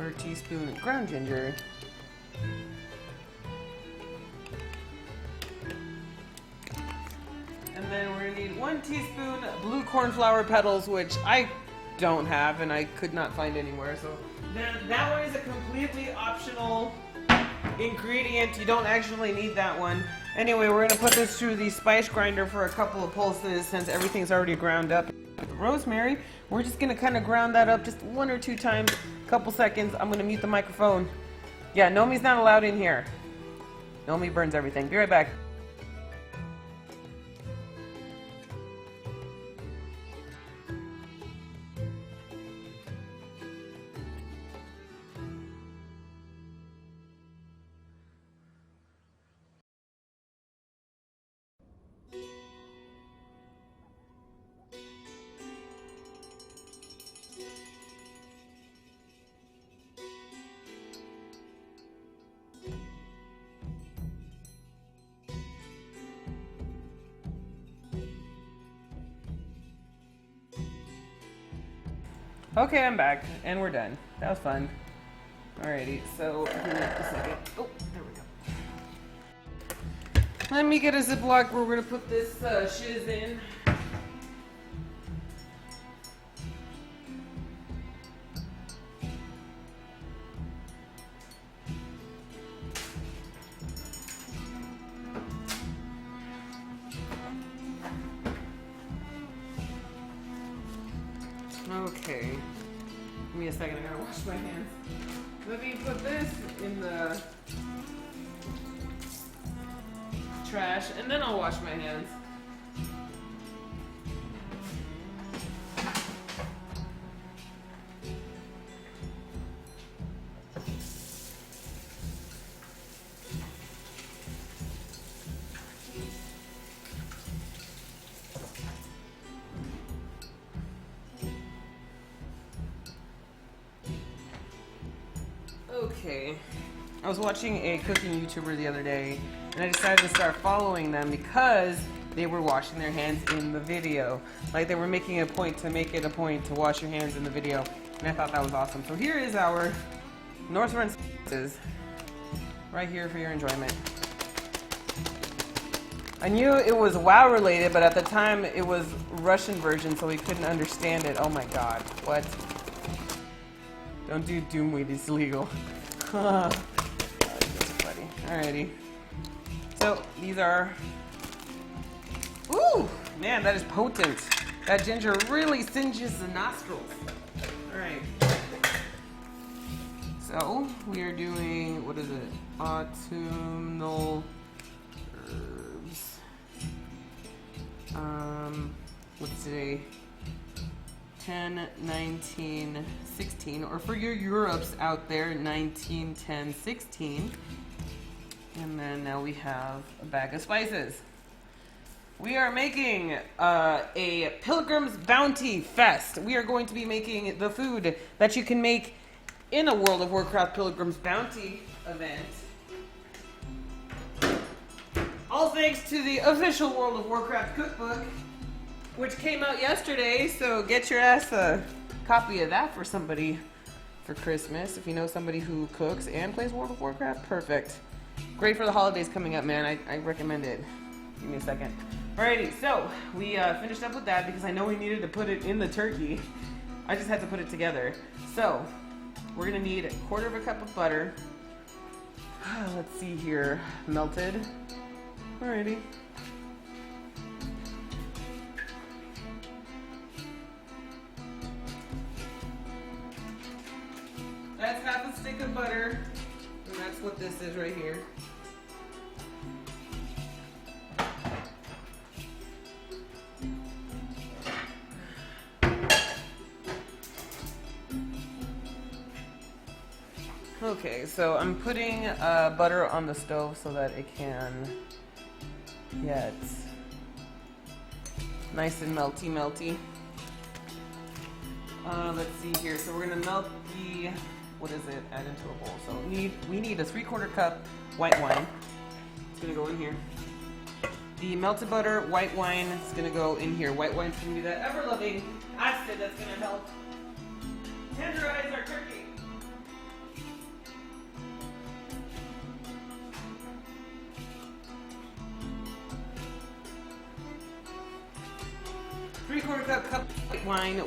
A: 1/4 teaspoon ground ginger. And then we're gonna need 1 teaspoon blue cornflower petals, which I don't have and I could not find anywhere. So that one is a completely optional ingredient. You don't actually need that one. Anyway, we're gonna put this through the spice grinder for a couple of pulses since everything's already ground up. Rosemary, we're just gonna kind of ground that up just 1 or 2 times, couple seconds. I'm gonna mute the microphone. Yeah, Nomi's not allowed in here. Nomi burns everything. Be right back. Okay, I'm back, and we're done. That was fun. Alrighty, so give me a second. Oh, there we go. Let me get a Ziploc where we're gonna put this shiz in. Okay. Give me a second, I gotta wash my hands. Let me put this in the trash and then I'll wash my hands. Okay, I was watching a cooking YouTuber the other day and I decided to start following them because they were washing their hands in the video. Like they were making a point to make it a point to wash your hands in the video, and I thought that was awesome. So here is our North Run sauces right here for your enjoyment. I knew it was WoW related, but at the time it was Russian version, so we couldn't understand it. Oh my god, what? Don't do Doomweed, it's illegal. That's funny. Alrighty. So, these are... Ooh! Man, that is potent. That ginger really singes the nostrils. Alright. So, we are doing, what is it? Autumnal herbs. What's today? 10, 19, 16, or for your Europes out there, 19, 10, 16. And then now we have a bag of spices. We are making a Pilgrims Bounty Fest. We are going to be making the food that you can make in a World of Warcraft Pilgrims Bounty event. All thanks to the official World of Warcraft Cookbook, which came out yesterday, so get your ass a copy of that for somebody for Christmas. If you know somebody who cooks and plays World of Warcraft, perfect. Great for the holidays coming up, man. I recommend it. Give me a second. Alrighty, so we finished up with that because I know we needed to put it in the turkey. I just had to put it together. So, we're gonna need 1/4 cup of butter. Let's see here, melted. Alrighty. That's half a stick of butter, and that's what this is right here. Okay, so I'm putting butter on the stove so that it can get nice and melty. Let's see here. So we're gonna melt the, what is it? Add into a bowl. So we need a 3/4 cup white wine. It's gonna go in here. The melted butter, white wine, is gonna go in here. White wine's gonna be that ever-loving acid that's gonna help tenderize our turkey. cup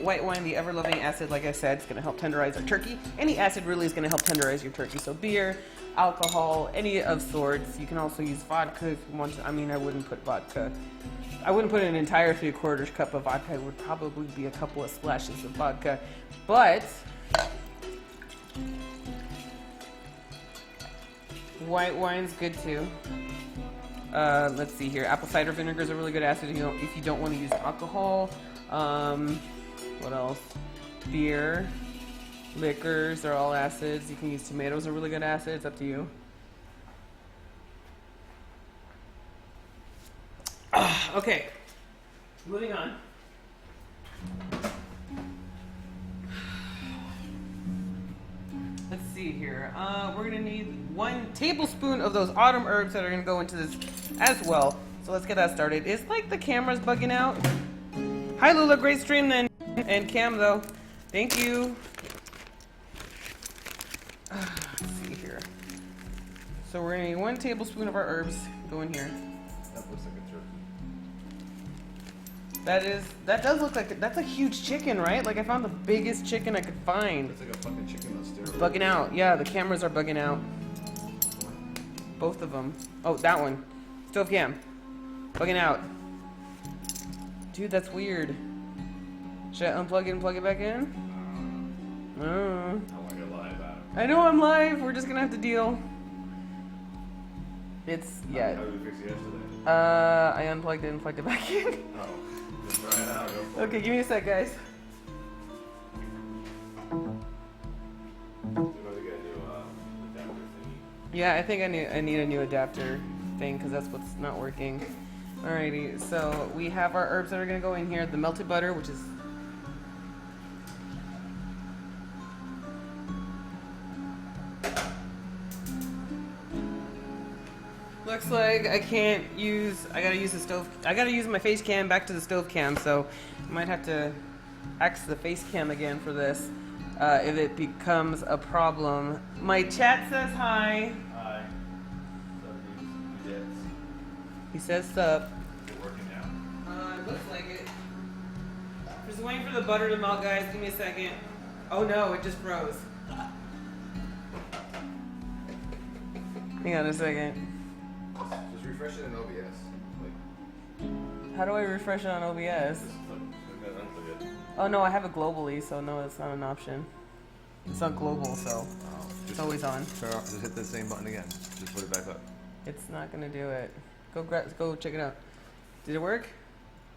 A: white wine, the ever-loving acid, like I said, is going to help tenderize our turkey. Any acid really is going to help tenderize your turkey. So beer, alcohol, any of sorts. You can also use vodka if you want to. I mean, I wouldn't put vodka. I wouldn't put an entire 3/4 cup of vodka. It would probably be a couple of splashes of vodka. But white wine's good too. Let's see here. Apple cider vinegar is a really good acid if you don't want to use alcohol. What else? Beer, liquors are all acids. You can use tomatoes are really good acid. It's up to you. Okay, moving on. Let's see here. We're gonna need 1 tablespoon of those autumn herbs that are gonna go into this as well. So let's get that started. It's like the camera's bugging out. Hi Lula, great stream then. And Cam though, thank you. Let's see here. So we're gonna need 1 tablespoon of our herbs go in here.
C: That looks like a turkey.
A: That does look like, that's a huge chicken, right? Like I found the biggest chicken I could find.
C: It's like a fucking chicken on steroids.
A: Bugging out. Yeah, the cameras are bugging out. Both of them. Oh, that one. Stove cam. Bugging out. Dude, that's weird. Should I unplug it and plug it back in? Oh.
C: I want to get live about it.
A: I know I'm live. We're just gonna have to deal. It's, yeah.
C: How did we fix it yesterday?
A: I unplugged it and plugged it back in.
C: Oh. Just try it out. Go for
A: Okay, give me a sec, guys. Yeah, I think I need a new adapter thing because that's what's not working. Alrighty, so we have our herbs that are gonna go in here. The melted butter, which is looks like I gotta use the stove. I gotta use my face cam back to the stove cam, so I might have to axe the face cam again for this. If it becomes a problem. My chat says hi.
C: Hi.
A: He says sup.
C: Is it working now?
A: It looks like it. Just waiting for the butter to melt, guys. Give me a second. Oh no, it just froze. Hang on a second.
C: Just refresh it in OBS. Like,
A: How do I refresh it on OBS?
C: unplug it.
A: Oh no, I have it globally, so no, it's not an option. It's not global, so it's always on.
C: Turn off. Just hit the same button again. Just put it back up.
A: It's not gonna do it. Go check it out. Did it work?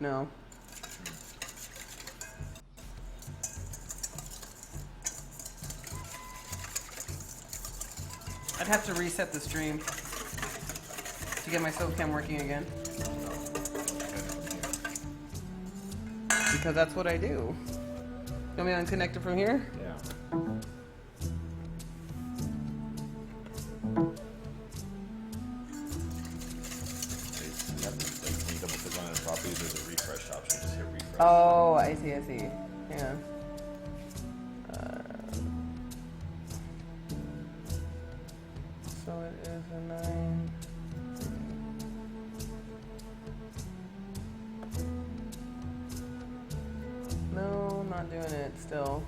A: No. I'd have to reset the stream to get my stove cam working again. Because that's what I do. You want me to unconnect it from here?
C: Yeah. When you double click on the properties, there's a refresh option. Just hit refresh.
A: Oh, I see. Hang on. So it is a 9. No, not doing it still.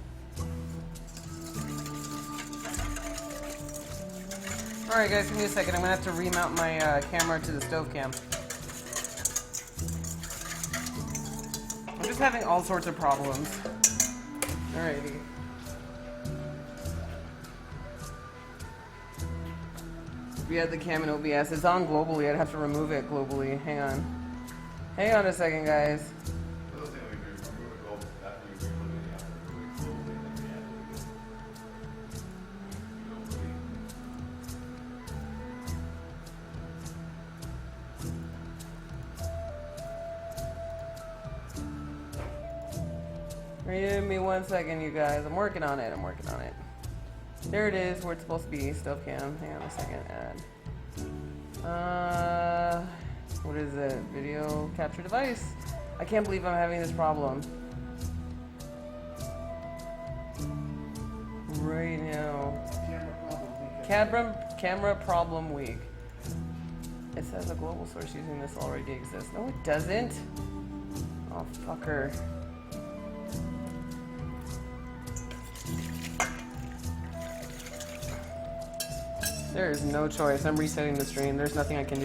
A: Alright guys, give me a second. I'm gonna have to remount my camera to the stove cam. I'm just having all sorts of problems. Alrighty. We had the cam in OBS. It's on globally. I'd have to remove it globally. Hang on. Hang on a second, guys. Give me 1 second, you guys. I'm working on it. There it is, where it's supposed to be. Stove cam. Hang on a second. Add. What is it? Video capture device. I can't believe I'm having this problem. Right now. Camera problem week. It says a global source using this already exists. No, it doesn't. Oh, fucker. There is no choice. I'm resetting the stream. There's nothing I can do.